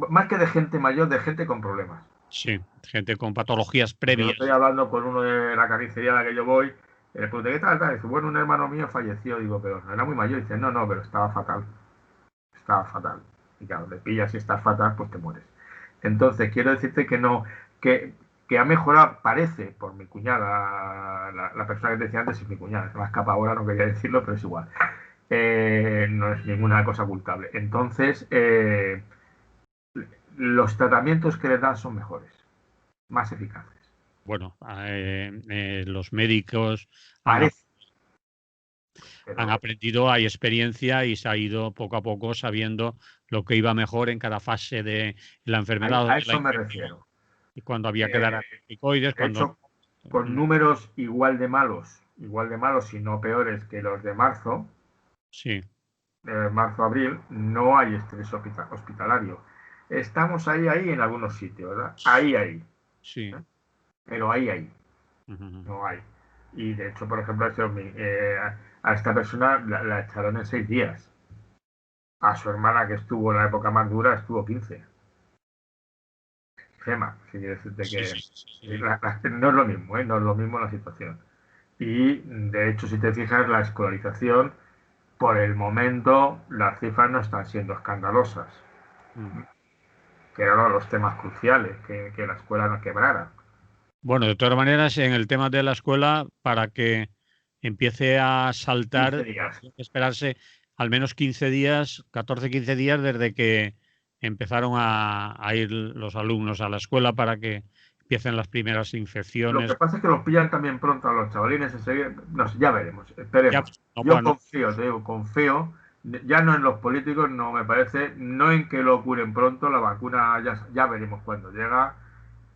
más que de gente mayor, de gente con problemas. Sí, gente con patologías Yo estoy previas. hablando con uno de la carnicería a la que yo voy, le pregunté, ¿qué tal? Dice, bueno, un hermano mío falleció. Digo, pero no era muy mayor. Dice, no, no, pero estaba fatal. Estaba fatal. Y claro, le pillas y estás fatal, pues te mueres. Entonces, quiero decirte que no, que, que ha mejorado, parece, por mi cuñada, la persona que te decía antes es mi cuñada, se me ha escapado ahora, no quería decirlo, pero es igual. No es ninguna cosa ocultable. Entonces, los tratamientos que le dan son mejores, más eficaces. Bueno, los médicos han, Parece, han pero aprendido, hay experiencia y se ha ido poco a poco sabiendo lo que iba mejor en cada fase de la enfermedad o a de la eso me infección. refiero. Y cuando había que dar Eh, anticoides, de cuando... hecho, con números igual de malos, si no peores que los de Sí, marzo-abril, no hay estrés hospitalario. Estamos ahí en algunos sitios, ¿verdad? Ahí. sí. ¿Eh? Pero ahí. Ujú. No hay. Y de hecho, por ejemplo, a esta persona la echaron en 6 días. A su hermana, que estuvo en la época más dura, estuvo 15. Gema, si quieres decirte Sí, que sí, sí, sí. no es lo mismo, ¿eh? No es lo mismo la situación. Y de hecho, si te fijas, la escolarización, por el momento, las cifras no están siendo escandalosas, Mm. que eran uno de los temas cruciales, que la escuela no quebrara. Bueno, de todas maneras, en el tema de la escuela, para que empiece a 15 saltar, días. tiene que esperarse al menos 15 días, 14, 15 días desde que empezaron a ir los alumnos a la escuela para que empiecen las primeras Lo que infecciones. pasa es que los pillan también pronto a los chavalines enseguida. No sé, ya veremos, Ya, esperemos. no, Yo bueno, confío, te digo, confío, ya no en los políticos, no me parece, no en que lo curen pronto, la vacuna ya veremos cuándo llega.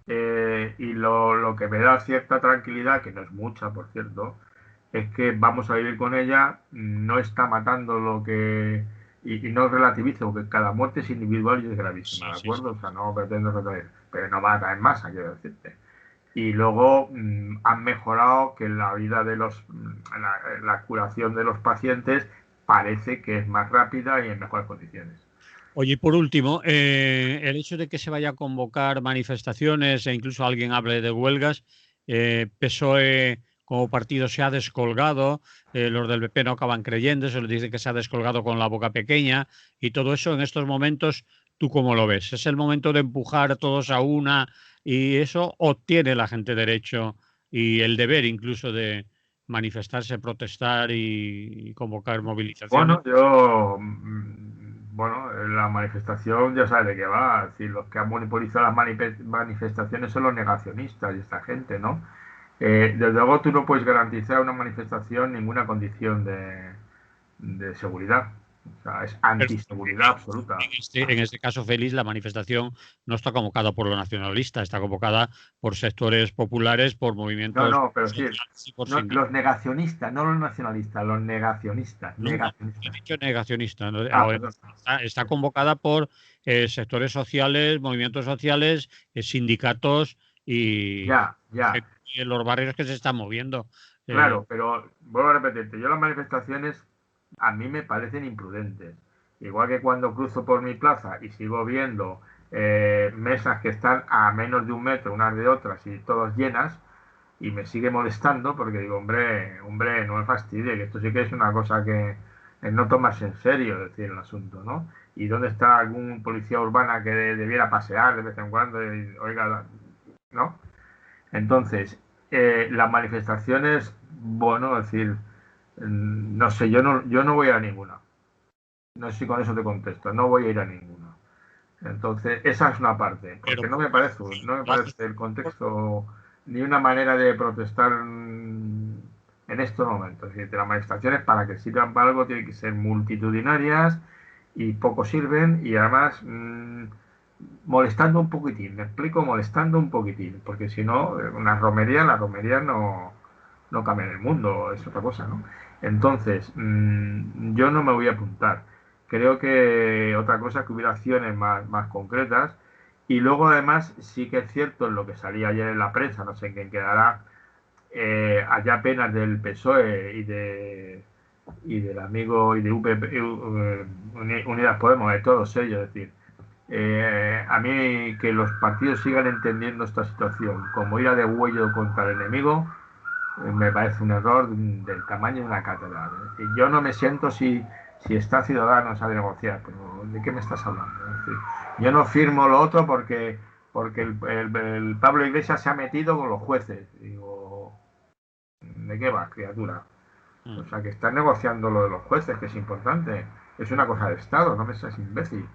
Y lo que me da cierta tranquilidad, que no es mucha, por cierto, es que vamos a vivir con ella, no está matando lo que... Y no relativizo, porque cada muerte es individual y es gravísima, sí, ¿de sí, sí. acuerdo? O sea, no pretendo retraer, pero no mata en masa, quiero decirte. Y luego han mejorado que la vida de la curación de los pacientes parece que es más rápida y en mejores condiciones. Oye, y por último, el hecho de que se vaya a convocar manifestaciones e incluso alguien hable de huelgas, PSOE como partido se ha descolgado, los del PP no acaban creyendo, se les dice que se ha descolgado con la boca pequeña y todo eso en estos momentos, ¿tú cómo lo ves? ¿Es el momento de empujar a todos a una y eso o tiene la gente derecho y el deber incluso de manifestarse, protestar y convocar movilizaciones? Bueno, bueno, la manifestación ya sabe de qué va. Es decir, los que han monopolizado las manifestaciones son los negacionistas y esta gente, ¿no? Desde luego tú no puedes garantizar una manifestación ninguna condición de seguridad. O sea, es antiseguridad absoluta. En este caso, Félix, la manifestación no está convocada por los nacionalistas, está convocada por sectores populares, por No, movimientos no, pero sí, sociales y por no, sindicatos. los negacionistas, no los nacionalistas, los No, no, he negacionistas. dicho negacionista. ¿No? Ah, perdón. Está convocada por sectores sociales, movimientos sociales, sindicatos y Ya. gente en los barrios que se están moviendo. Eh, Claro, pero vuelvo a repetirte, yo las manifestaciones a mí me parecen imprudentes. Igual que cuando cruzo por mi plaza y sigo viendo mesas que están a menos de 1 metro unas de otras y todas llenas, y me sigue molestando porque digo, hombre, no me fastidie, que esto sí que es una cosa que no tomarse en serio, decir, el asunto, ¿no? ¿Y dónde está algún policía urbana que debiera pasear de vez en cuando? Y, oiga, ¿no? Entonces, las manifestaciones, bueno, es decir, no sé, yo no voy a ninguna. No sé si con eso te contesto, no voy a ir a ninguna. Entonces, esa es una parte, pero porque no me parece el contexto ni una manera de protestar en estos momentos. Es decir, las manifestaciones para que sirvan para algo tienen que ser multitudinarias y poco sirven y además molestando un poquitín, me explico, molestando un poquitín, porque si no, las romerías no cambian el mundo, es otra cosa, ¿no? Entonces, yo no me voy a apuntar. Creo que otra cosa que hubiera acciones más concretas. Y luego, además, sí que es cierto en lo que salía ayer en la prensa, no sé en quién quedará, allá apenas del PSOE y del amigo y de Unidas Podemos, de todos ellos. Es decir, a mí que los partidos sigan entendiendo esta situación como ir a degüello contra el enemigo, me parece un error del tamaño de una catedral. Es decir, yo no me siento si está Ciudadanos a negociar, pero ¿de qué me estás hablando? Es decir, yo no firmo lo otro porque el Pablo Iglesias se ha metido con los jueces. Digo, ¿de qué vas, criatura? O sea, que están negociando lo de los jueces, que es importante. Es una cosa de Estado, no me seas imbécil.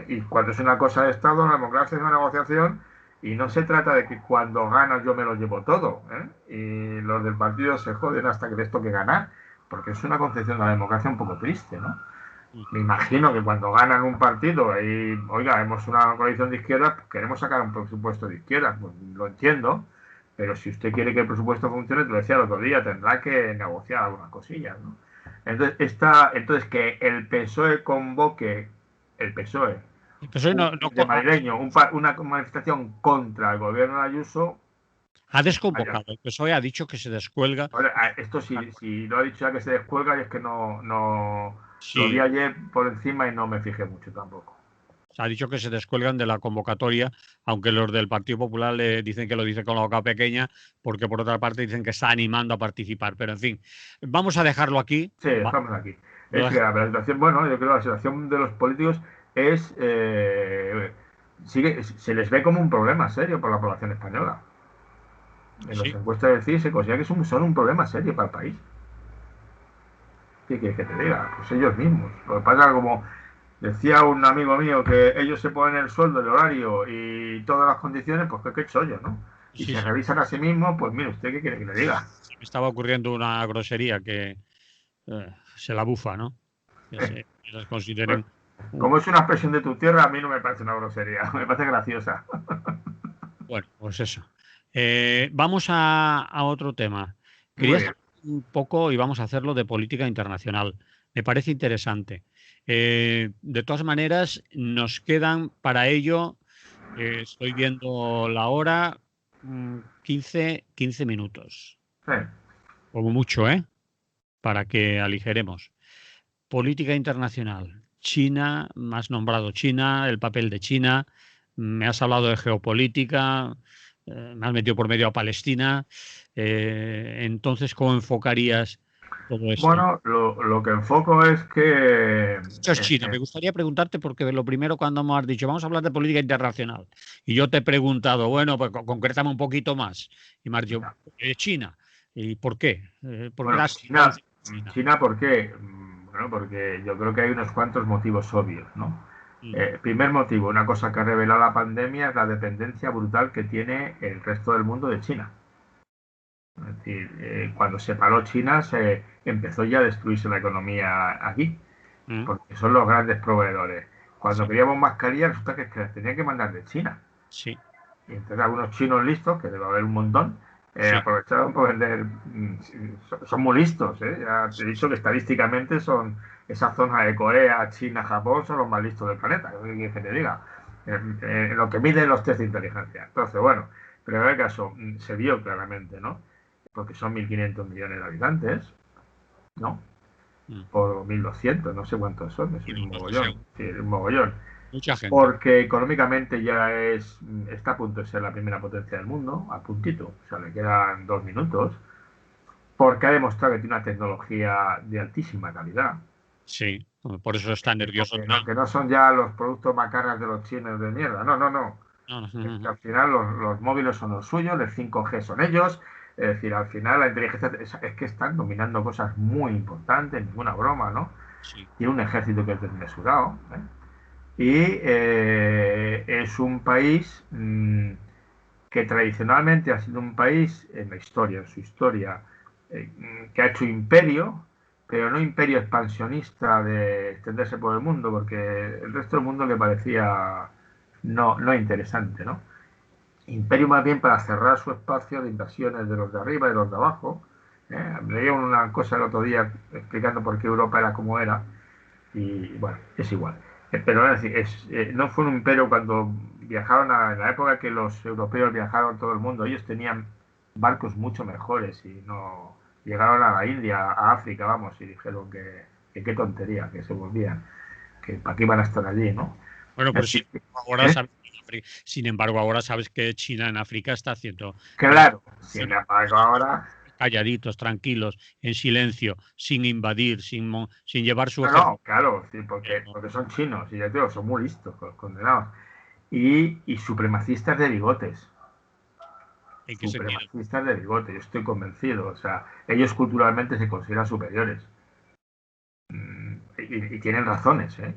Y cuando es una cosa de Estado, la democracia es una negociación y no se trata de que cuando ganas yo me lo llevo todo. Y los del partido se joden hasta que les toque ganar, porque es una concepción de la democracia un poco triste, ¿no? Me imagino que cuando ganan un partido y, oiga, hemos una coalición de izquierda, pues queremos sacar un presupuesto de izquierda, pues lo entiendo, pero si usted quiere que el presupuesto funcione, te lo decía el otro día, tendrá que negociar algunas cosillas, ¿no? Entonces que el PSOE convoque, el PSOE, Entonces de madrileño, una manifestación contra el gobierno de Ayuso. ha desconvocado. El PSOE ha dicho que se descuelga. Ahora, esto si lo ha dicho ya que se descuelga, y es que no Sí, lo vi ayer por encima y no me fijé mucho tampoco. ha dicho que se descuelgan de la convocatoria, aunque los del Partido Popular le dicen que lo dice con la boca pequeña, porque por otra parte dicen que está animando a participar. Pero en fin, vamos a dejarlo aquí. Sí, estamos aquí. Es que la situación, bueno, yo creo que la situación de los políticos es se les ve como un problema serio por la población española. En las encuestas del CIS se considera que son un problema serio para el país. ¿Qué quieres que te diga? Pues ellos mismos. Lo que pasa es que, como decía un amigo mío, que ellos se ponen el sueldo, el horario y todas las condiciones, pues qué chollo, ¿no? Y se revisan a sí mismos, pues mire, ¿usted qué quiere que le diga? Me estaba ocurriendo una grosería que se la bufa, ¿no? Que las consideren. Como es una expresión de tu tierra, a mí no me parece una grosería, me parece graciosa. Bueno, pues eso. Vamos a otro tema. Quería saber un poco, y vamos a hacerlo, de política internacional. Me parece interesante. De todas maneras, nos quedan para ello, estoy viendo la hora, 15 minutos. Sí. Como mucho, ¿eh? Para que aligeremos. Política internacional. China, me has nombrado China, el papel de China, me has hablado de geopolítica, me has metido por medio a Palestina. Entonces, ¿cómo enfocarías todo esto? Bueno, lo que enfoco es que... Esto es China. Me gustaría preguntarte, porque lo primero cuando me has dicho, vamos a hablar de política internacional, y yo te he preguntado, bueno, pues concrétame un poquito más. Y me has dicho, China. ¿Y por qué? ¿Por qué China, ¿por qué? Bueno, porque yo creo que hay unos cuantos motivos obvios, ¿no? Primer motivo, una cosa que ha revelado la pandemia es la dependencia brutal que tiene el resto del mundo de China. Es decir, cuando se paró China, se empezó ya a destruirse la economía aquí, porque son los grandes proveedores. Cuando queríamos mascarillas, resulta que las tenían que mandar de China. Sí. Y entonces algunos chinos listos, que debe haber un montón, aprovecharon por vender. Son muy listos, ¿eh? Ya te he dicho que estadísticamente son esa zona de Corea, China, Japón, son los más listos del planeta. ¿Qué quieres que te diga? Lo que miden los test de inteligencia. Entonces, bueno, pero en el caso se vio claramente, ¿no? Porque son 1.500 millones de habitantes, ¿no? Por 1.200, no sé cuántos son, es un mogollón. Sí, un mogollón. Mucha gente. Porque económicamente ya está a punto de ser la primera potencia del mundo, a puntito, o sea, le quedan 2 minutos, porque ha demostrado que tiene una tecnología de altísima calidad. Sí, por eso está nervioso. Que no son ya los productos macarras de los chinos de mierda, no. Es que al final los móviles son los suyos, el 5G son ellos, es decir, al final la inteligencia es que están dominando cosas muy importantes, ninguna broma, ¿no? Sí. Tiene un ejército que es desmesurado, ¿eh? Y es un país que tradicionalmente ha sido un país en la historia, en su historia, que ha hecho imperio, pero no imperio expansionista de extenderse por el mundo, porque el resto del mundo le parecía no interesante, ¿no? Imperio más bien para cerrar su espacio de invasiones de los de arriba y de los de abajo. Leí una cosa el otro día explicando por qué Europa era como era, y bueno, es igual. Pero es decir, no fue un imperio cuando viajaron en la época que los europeos viajaron todo el mundo. Ellos tenían barcos mucho mejores y no llegaron a la India, a África, vamos, y dijeron que qué tontería, que se volvían, que para qué iban a estar allí, ¿no? Bueno, pero Así ahora ¿eh? sabes, sin embargo, ahora sabes que China en África está haciendo Claro, sin embargo ahora, calladitos, tranquilos, en silencio, sin invadir, sin llevar su no, ejército. no, claro, sí, porque son chinos y ya te digo, son muy listos, condenados. Y supremacistas de bigotes. ¿En qué sentido? Supremacistas de bigote, yo estoy convencido. O sea, ellos culturalmente se consideran superiores. Y tienen razones, ¿eh?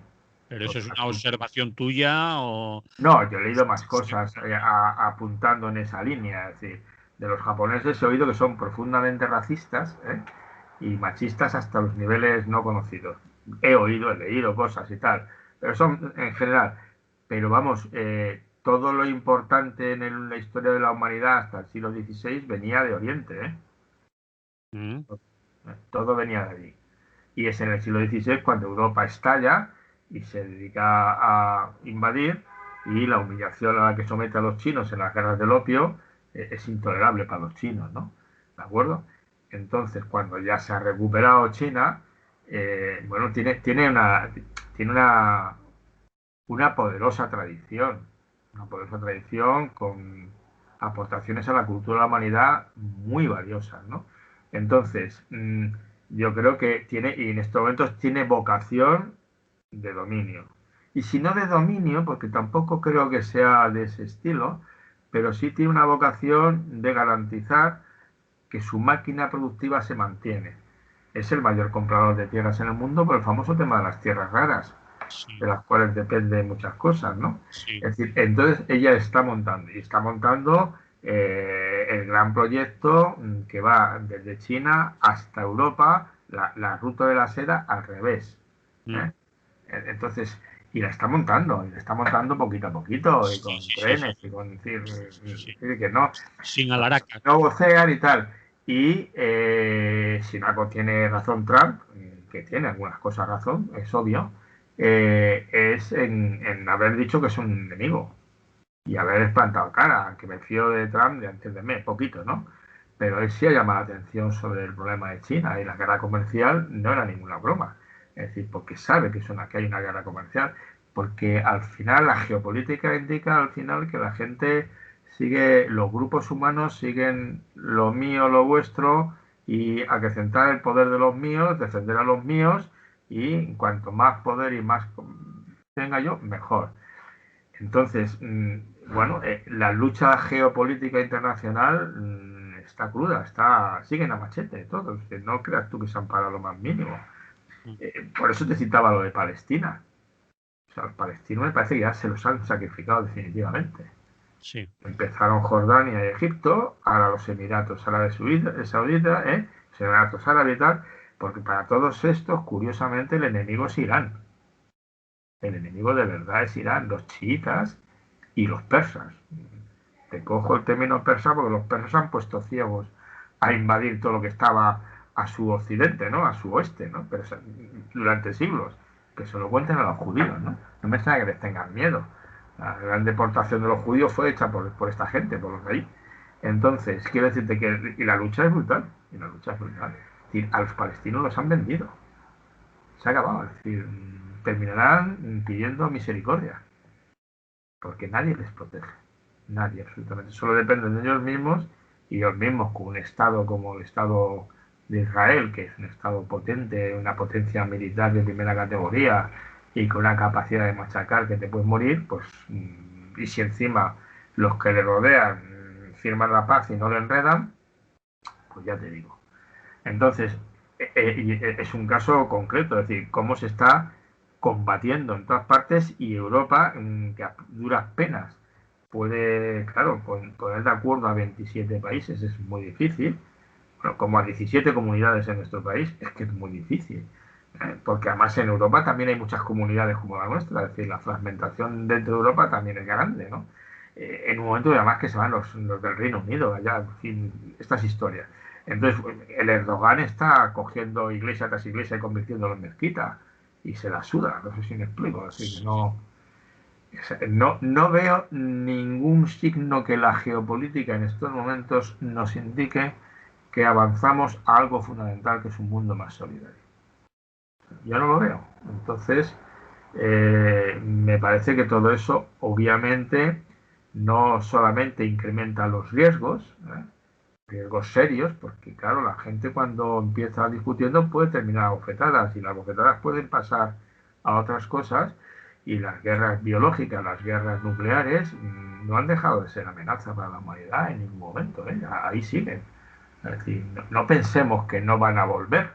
¿Pero O eso es sea, una observación tuya o...? no, yo he leído más cosas apuntando en esa línea. Es decir, de los japoneses he oído que son profundamente racistas, ¿eh? Y machistas hasta los niveles no conocidos. He oído, he leído cosas y tal, pero son en general. Pero vamos, todo lo importante en la historia de la humanidad hasta el siglo XVI venía de Oriente, ¿eh? Mm. Todo venía de allí. Y es en el siglo XVI cuando Europa estalla y se dedica a invadir, y la humillación a la que somete a los chinos en las guerras del opio es intolerable para los chinos, ¿no? ¿De acuerdo? Entonces, cuando ya se ha recuperado China, bueno, tiene una poderosa tradición con aportaciones a la cultura de la humanidad muy valiosas, ¿no? Entonces, yo creo que tiene, y en estos momentos tiene vocación de dominio. Y si no de dominio, porque tampoco creo que sea de ese estilo, pero sí tiene una vocación de garantizar que su máquina productiva se mantiene. Es el mayor comprador de tierras en el mundo por el famoso tema de las tierras raras, de Sí, las cuales dependen muchas cosas, ¿no? sí. Es decir, entonces ella está montando el gran proyecto que va desde China hasta Europa, la ruta de la seda al revés. Mm. ¿Eh? Entonces, y la está montando poquito a poquito, y Sí, con sí, sí, sí, trenes, y con sí, sí. decir que no, Sin alaracas. no vocean y tal. Y si algo tiene razón Trump, que tiene algunas cosas razón, es obvio, es en haber dicho que es un enemigo y haber plantado cara, que me fío de Trump de antes de mes, poquito, ¿no? Pero él sí ha llamado la atención sobre el problema de China, y la guerra comercial no era ninguna broma. Es decir, porque sabe que hay una guerra comercial, porque al final la geopolítica indica al final que la gente sigue, los grupos humanos siguen lo mío, lo vuestro, y acrecentar el poder de los míos, defender a los míos, y cuanto más poder y más tenga yo, mejor. Entonces, bueno, la lucha geopolítica internacional está cruda, siguen a machete todos. No creas tú que se han parado lo más mínimo. Mm. Por eso te citaba lo de Palestina. O sea, los palestinos me parece que ya se los han sacrificado definitivamente. Sí. Empezaron Jordania y Egipto, ahora los Emiratos Árabes Sauditas, los Emiratos Árabes y tal, porque para todos estos, curiosamente, el enemigo es Irán. El enemigo de verdad es Irán, los chiitas y los persas. Te cojo el término persa porque los persas han puesto ciegos a invadir todo lo que estaba a su occidente, ¿no? A su oeste, ¿no? Pero durante siglos. Que se lo cuenten a los judíos, ¿no? No me extraña que les tengan miedo. La gran deportación de los judíos fue hecha por esta gente, por los de ahí. Entonces, quiero decirte que y la lucha es brutal. Y la lucha es brutal. Es decir, a los palestinos los han vendido. Se ha acabado. Es decir, terminarán pidiendo misericordia. Porque nadie les protege. Nadie, absolutamente. Solo dependen de ellos mismos, y ellos mismos con un Estado como el Estado de Israel, que es un Estado potente, una potencia militar de primera categoría y con una capacidad de machacar que te puedes morir, pues, y si encima los que le rodean firman la paz y no le enredan, pues ya te digo. Entonces, es un caso concreto, es decir, cómo se está combatiendo en todas partes, y Europa, que a duras penas puede, claro, poner de acuerdo a 27 países es muy difícil, bueno, como a 17 comunidades en nuestro país, es que es muy difícil. Porque además en Europa también hay muchas comunidades como la nuestra, es decir, la fragmentación dentro de Europa también es grande, ¿no? En un momento además que se van los del Reino Unido, allá, en fin, estas historias. Entonces, el Erdogan está cogiendo iglesia tras iglesia y convirtiéndolo en mezquita, y se la suda, no sé si me explico, es decir, que no, O sea, no veo ningún signo que la geopolítica en estos momentos nos indique que avanzamos a algo fundamental, que es un mundo más solidario. Yo no lo veo. Entonces, me parece que todo eso, obviamente, no solamente incrementa los riesgos, riesgos serios, porque claro, la gente cuando empieza discutiendo puede terminar a bofetadas y las bofetadas pueden pasar a otras cosas y las guerras biológicas, las guerras nucleares no han dejado de ser amenaza para la humanidad en ningún momento, ¿eh? Ahí siguen. Es decir, no pensemos que no van a volver,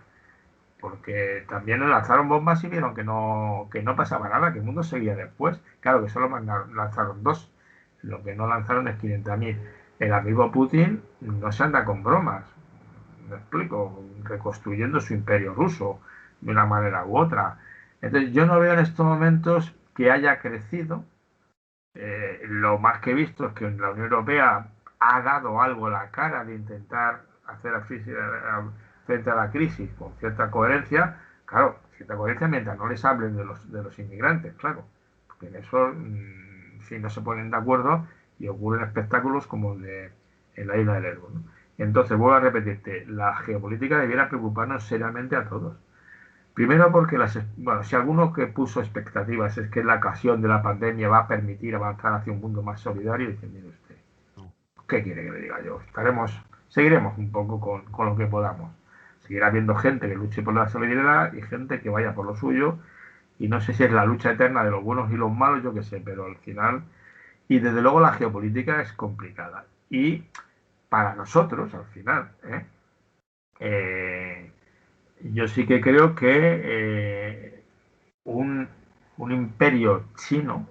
porque también lanzaron bombas y vieron que no pasaba nada, que el mundo seguía después. Claro que solo lanzaron dos, lo que no lanzaron es 500.000. El amigo Putin no se anda con bromas, me explico, reconstruyendo su imperio ruso de una manera u otra. Entonces yo no veo en estos momentos que haya crecido. Lo más que he visto es que la Unión Europea ha dado algo a la cara de intentar hacer frente a la crisis con cierta coherencia. Claro, cierta coherencia mientras no les hablen de los inmigrantes, claro. Porque en eso, si no se ponen de acuerdo y ocurren espectáculos como el de en la isla del Elbo, ¿no? Entonces, vuelvo a repetirte, la geopolítica debiera preocuparnos seriamente a todos. Primero porque bueno, si alguno que puso expectativas es que la ocasión de la pandemia va a permitir avanzar hacia un mundo más solidario, dice, mire usted, ¿qué quiere que le diga yo? Seguiremos un poco con lo que podamos. Seguirá habiendo gente que luche por la solidaridad y gente que vaya por lo suyo. Y no sé si es la lucha eterna de los buenos y los malos, yo qué sé, pero al final, y desde luego la geopolítica es complicada. Y para nosotros, al final, eh, yo sí que creo que un, un imperio chino,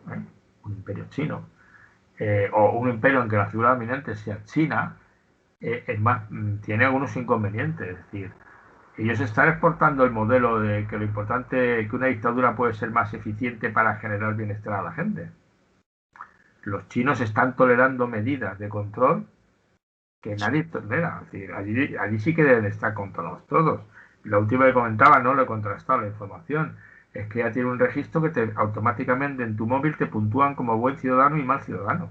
un imperio chino, o un imperio en que la figura dominante sea China, es más, tiene algunos inconvenientes. Es decir, ellos están exportando el modelo de que lo importante, que una dictadura puede ser más eficiente para generar bienestar a la gente. Los chinos están tolerando medidas de control que nadie tolera. Es decir, allí sí que deben estar controlados todos. La última que comentaba, no lo he contrastado la información, es que ya tiene un registro que automáticamente en tu móvil te puntúan como buen ciudadano y mal ciudadano.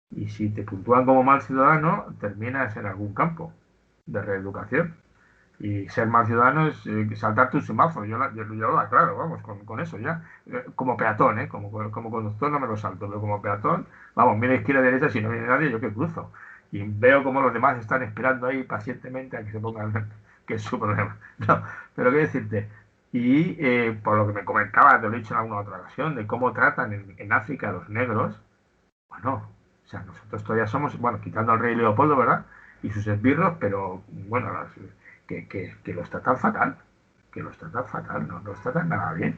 Y si te puntúan como mal ciudadano, terminas en algún campo de reeducación. Y ser mal ciudadano es saltarte un semáforo. Yo lo aclaro, vamos, con eso ya. Como peatón, como conductor no me lo salto, pero como peatón, vamos, mira izquierda y derecha, si no viene nadie, yo que cruzo. Y veo como los demás están esperando ahí pacientemente a que se pongan, que es su problema. No, pero qué decirte. Y por lo que me comentaba, te lo he dicho en alguna otra ocasión, de cómo tratan en África a los negros, bueno, o sea, nosotros todavía somos, bueno, quitando al rey Leopoldo, ¿verdad? Y sus esbirros, pero bueno, que los tratan fatal, que los tratan fatal, no los tratan nada bien.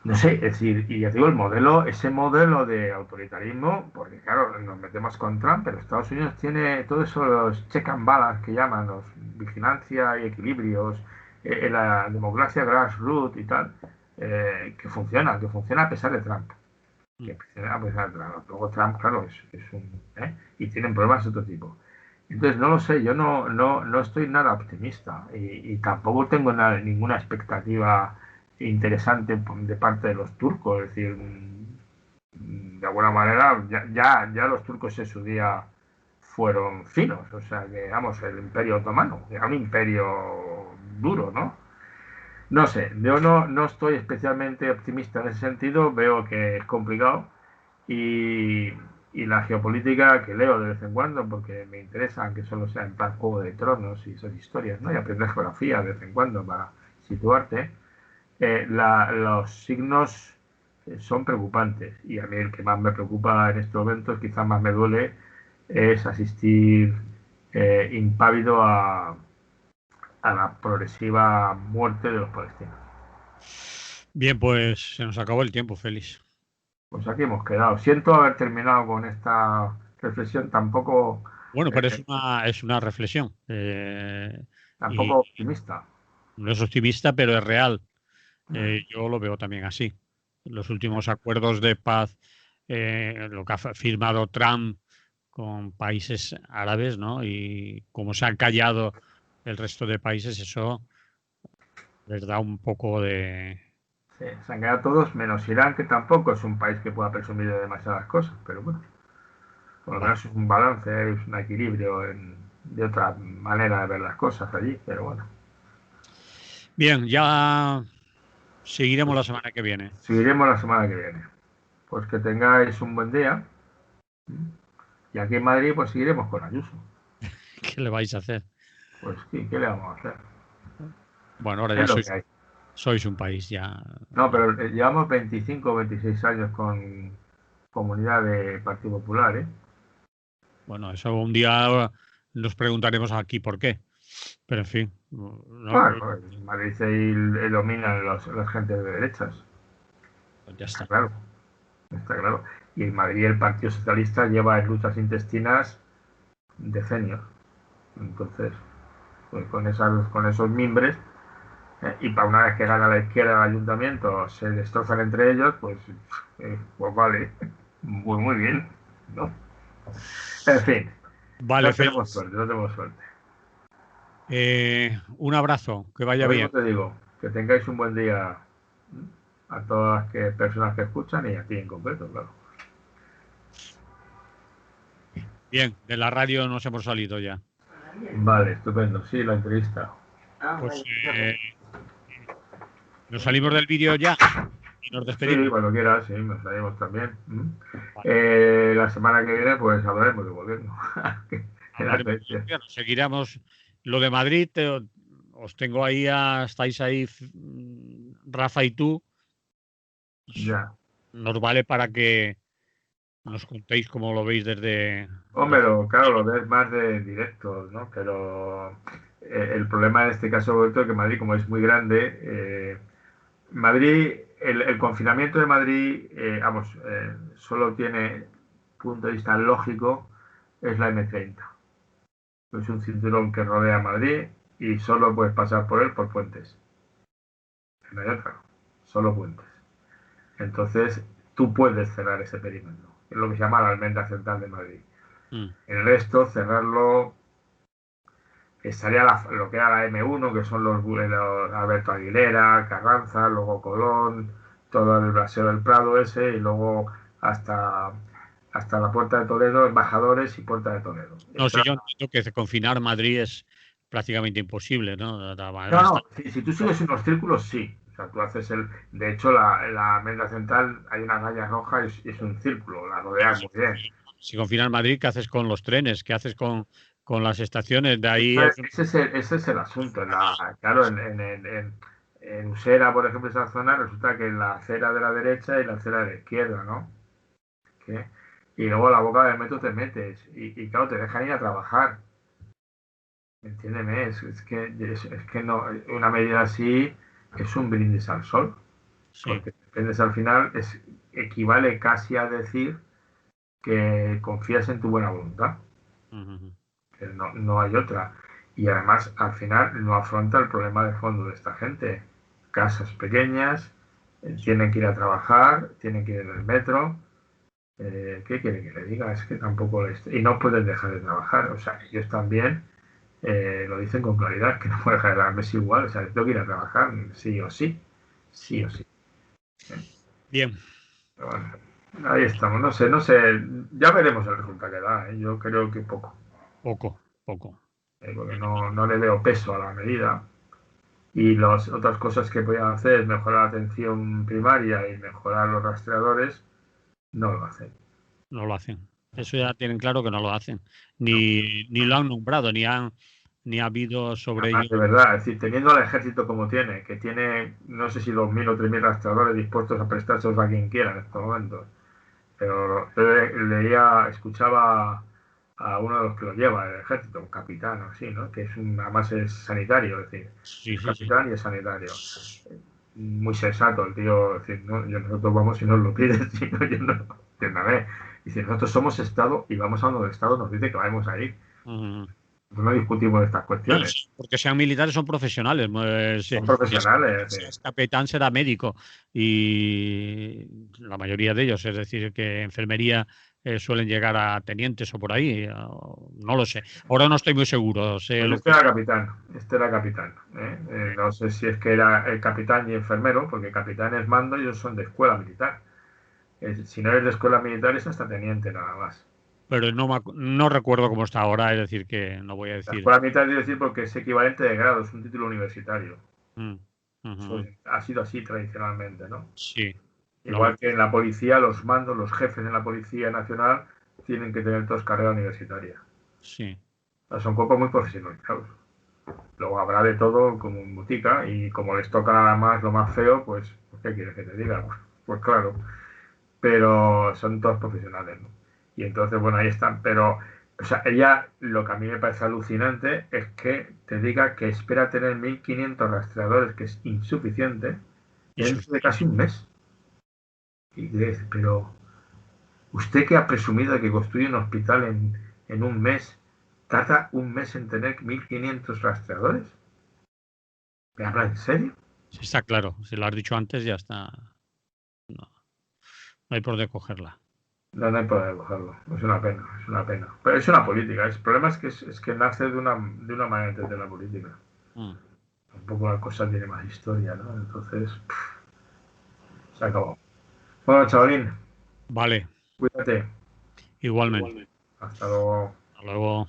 No sé, es decir, y ya digo, ese modelo de autoritarismo, porque claro, nos metemos con Trump, pero Estados Unidos tiene todos esos check and balance que llaman, los vigilancia y equilibrios, la democracia grassroots y tal, que funciona a pesar de Trump. Que a pesar de Trump. Luego Trump, claro, es un... y tienen problemas de otro tipo. Entonces, no lo sé, yo no estoy nada optimista y tampoco tengo ninguna expectativa interesante de parte de los turcos. Es decir, de alguna manera, ya los turcos en su día fueron finos. O sea, que, vamos, el imperio otomano, era un imperio duro, ¿no? No sé, yo no estoy especialmente optimista en ese sentido, veo que es complicado y, y la geopolítica que leo de vez en cuando porque me interesa, aunque solo sea en plan Juego de Tronos y esas historias, ¿no? Y aprender geografía de vez en cuando para situarte, los signos son preocupantes y a mí el que más me preocupa en estos momentos, quizás más me duele, es asistir impávido a la progresiva muerte de los palestinos. Bien, pues se nos acabó el tiempo, Félix. Pues aquí hemos quedado. Siento haber terminado con esta reflexión Bueno, pero eh, es una reflexión. tampoco Y optimista. no es optimista, pero es real. Mm. Yo lo veo también así. Los últimos acuerdos de paz, lo que ha firmado Trump con países árabes, ¿no? Y cómo se han callado el resto de países, eso les da un poco de Sí, se han quedado todos, menos Irán, que tampoco es un país que pueda presumir de demasiadas cosas, pero bueno, por lo Vale. menos es un balance, es un equilibrio de otra manera de ver las cosas allí, pero bueno. Bien, ya seguiremos la semana que viene. Seguiremos la semana que viene. Pues que tengáis un buen día. Y aquí en Madrid, pues seguiremos con Ayuso. ¿Qué le vais a hacer? Pues sí, ¿qué le vamos a hacer? Bueno, ahora ya Es lo que hay. sois un país ya. No, pero llevamos 25 o 26 años con comunidad de Partido Popular, ¿eh? Bueno, eso un día nos preguntaremos aquí por qué. Pero en fin, Bueno, no, pues en Madrid se dominan las gentes de derechas. pues ya Está está. claro, está claro. Y en Madrid el Partido Socialista lleva en luchas intestinas decenios. Entonces, pues con esos mimbres, y para una vez que gana la izquierda el ayuntamiento, se destrozan entre ellos, pues vale, muy bien, ¿no? En fin, Vale, no tenemos Félix. suerte, no tenemos suerte. Un abrazo, que vaya Lo mismo bien. te digo, que tengáis un buen día a todas las personas que escuchan y a ti en concreto, claro. Bien, de la radio nos hemos salido ya. Vale, estupendo, sí, la entrevista. Pues nos salimos del vídeo ya y nos Sí, despedimos. cuando quieras, sí, nos salimos también. Vale. La semana que viene, pues hablaremos de gobierno. En la Hablaremos de atención. gobierno. Seguiremos lo de Madrid. Os tengo ahí, estáis ahí, Rafa y tú. Ya. Nos vale para que nos contéis cómo lo veis Hombre, desde claro, lo ves más de directo, ¿no? Pero el problema en este caso es que Madrid, como es muy grande, Madrid, el confinamiento de Madrid, solo tiene punto de vista lógico, es la M30. Es un cinturón que rodea Madrid y solo puedes pasar por él por puentes. No hay otra, solo puentes. Entonces, tú puedes cerrar ese perímetro. Es lo que se llama la almendra central de Madrid. Mm. El resto, cerrarlo, estaría lo que era la M1, que son los Alberto Aguilera, Carranza, luego Colón, todo el Brasero del Prado ese, y luego hasta la Puerta de Toledo, Embajadores y Puerta de Toledo. No, Esa, sí, yo entiendo que confinar Madrid es prácticamente imposible, ¿no? no, Además, no, si tú sigues unos círculos, sí. O sea, tú haces de hecho, la almendra central hay una raya roja y es un círculo, la rodeas muy bien. si confinas Madrid, ¿qué haces con los trenes? ¿Qué haces con las estaciones? De ahí es Ese es el asunto. Claro, en Usera, por ejemplo, esa zona, resulta que en la acera de la derecha y la acera de la izquierda, ¿no? ¿Qué? Y luego a la boca del metro te metes y claro, te dejan ir a trabajar. Entiéndeme, es que no, una medida así es un brindis al sol, sí. porque dependes al final, equivale casi a decir que confías en tu buena voluntad. Uh-huh. No, no hay otra. Y además, al final, no afronta el problema de fondo de esta gente. Casas pequeñas, tienen que ir a trabajar, tienen que ir en el metro. ¿Qué quiere que le diga? Es que tampoco y no pueden dejar de trabajar. O sea, ellos también lo dicen con claridad, que no pueden dejar de darme igual. O sea, tengo que ir a trabajar, sí o sí. Sí o sí. Bien. Pero bueno, ahí estamos. No sé. Ya veremos el resultado que da. Yo creo que poco. Poco. Porque no le veo peso a la medida. Y las otras cosas que podían hacer es mejorar la atención primaria y mejorar los rastreadores, no lo hacen. No lo hacen. Eso ya tienen claro que no lo hacen. No. Ni lo han nombrado, ni ha habido sobre ello. Además, de verdad, es decir, teniendo al ejército como tiene, que tiene no sé si 2.000 o 3.000 rastreadores dispuestos a prestárselos a quien quiera en estos momentos, pero escuchaba a uno de los que lo lleva, el ejército, un capitán o así, ¿no? Que además es sanitario, es decir, Sí, es sí, sí. capitán y es sanitario. Muy sensato el tío, es decir, no, nosotros vamos si nos lo pides, si no, yo no, entiéndame. Dice, nosotros somos Estado y vamos a donde el Estado nos dice que vamos a ir. Uh-huh. No discutimos estas No, cuestiones. sí, porque sean militares son profesionales. Son profesionales. Si es capitán será médico y la mayoría de ellos, es decir, que enfermería suelen llegar a tenientes o por ahí. No lo sé. Ahora no estoy muy seguro. Sé Pues lo este que... era capitán, este era capitán. No sé si es que era el capitán y enfermero, porque capitán es mando y ellos son de escuela militar. Si no eres de escuela militar es hasta teniente nada más. Pero no recuerdo cómo está ahora, es decir, que no voy a La decir. escuela militar quiero decir porque es equivalente de grado, es un título universitario. Mm, Eso ujú, ha sido así tradicionalmente, ¿no? sí. Igual que en la policía, los mandos, los jefes en la Policía Nacional tienen que tener todos carrera universitaria. Sí. O sea, son cuerpos muy profesionalizados. Luego habrá de todo como en botica y como les toca más lo más feo, pues, ¿qué quieres que te diga? Pues claro, pero son todos profesionales, ¿no? Y entonces, bueno, ahí están, pero, o sea, ella, lo que a mí me parece alucinante es que te diga que espera tener 1.500 rastreadores, que es insuficiente, dentro de casi un mes. Y dices, pero usted que ha presumido de que construye un hospital en un mes, tarda un mes en tener 1.500 rastreadores. ¿Me habla en serio? Sí, está claro. Si lo has dicho antes, ya está. No, no hay por dónde cogerla. No, no hay poder cogerlo. Es una pena, es una pena. Pero es una política. El problema es que nace de una manera de entender la política. Mm, Un poco la cosa tiene más historia, ¿no? Entonces, se acabó. Bueno, chavalín, vale, cuídate. igualmente. Hasta luego. Hasta luego.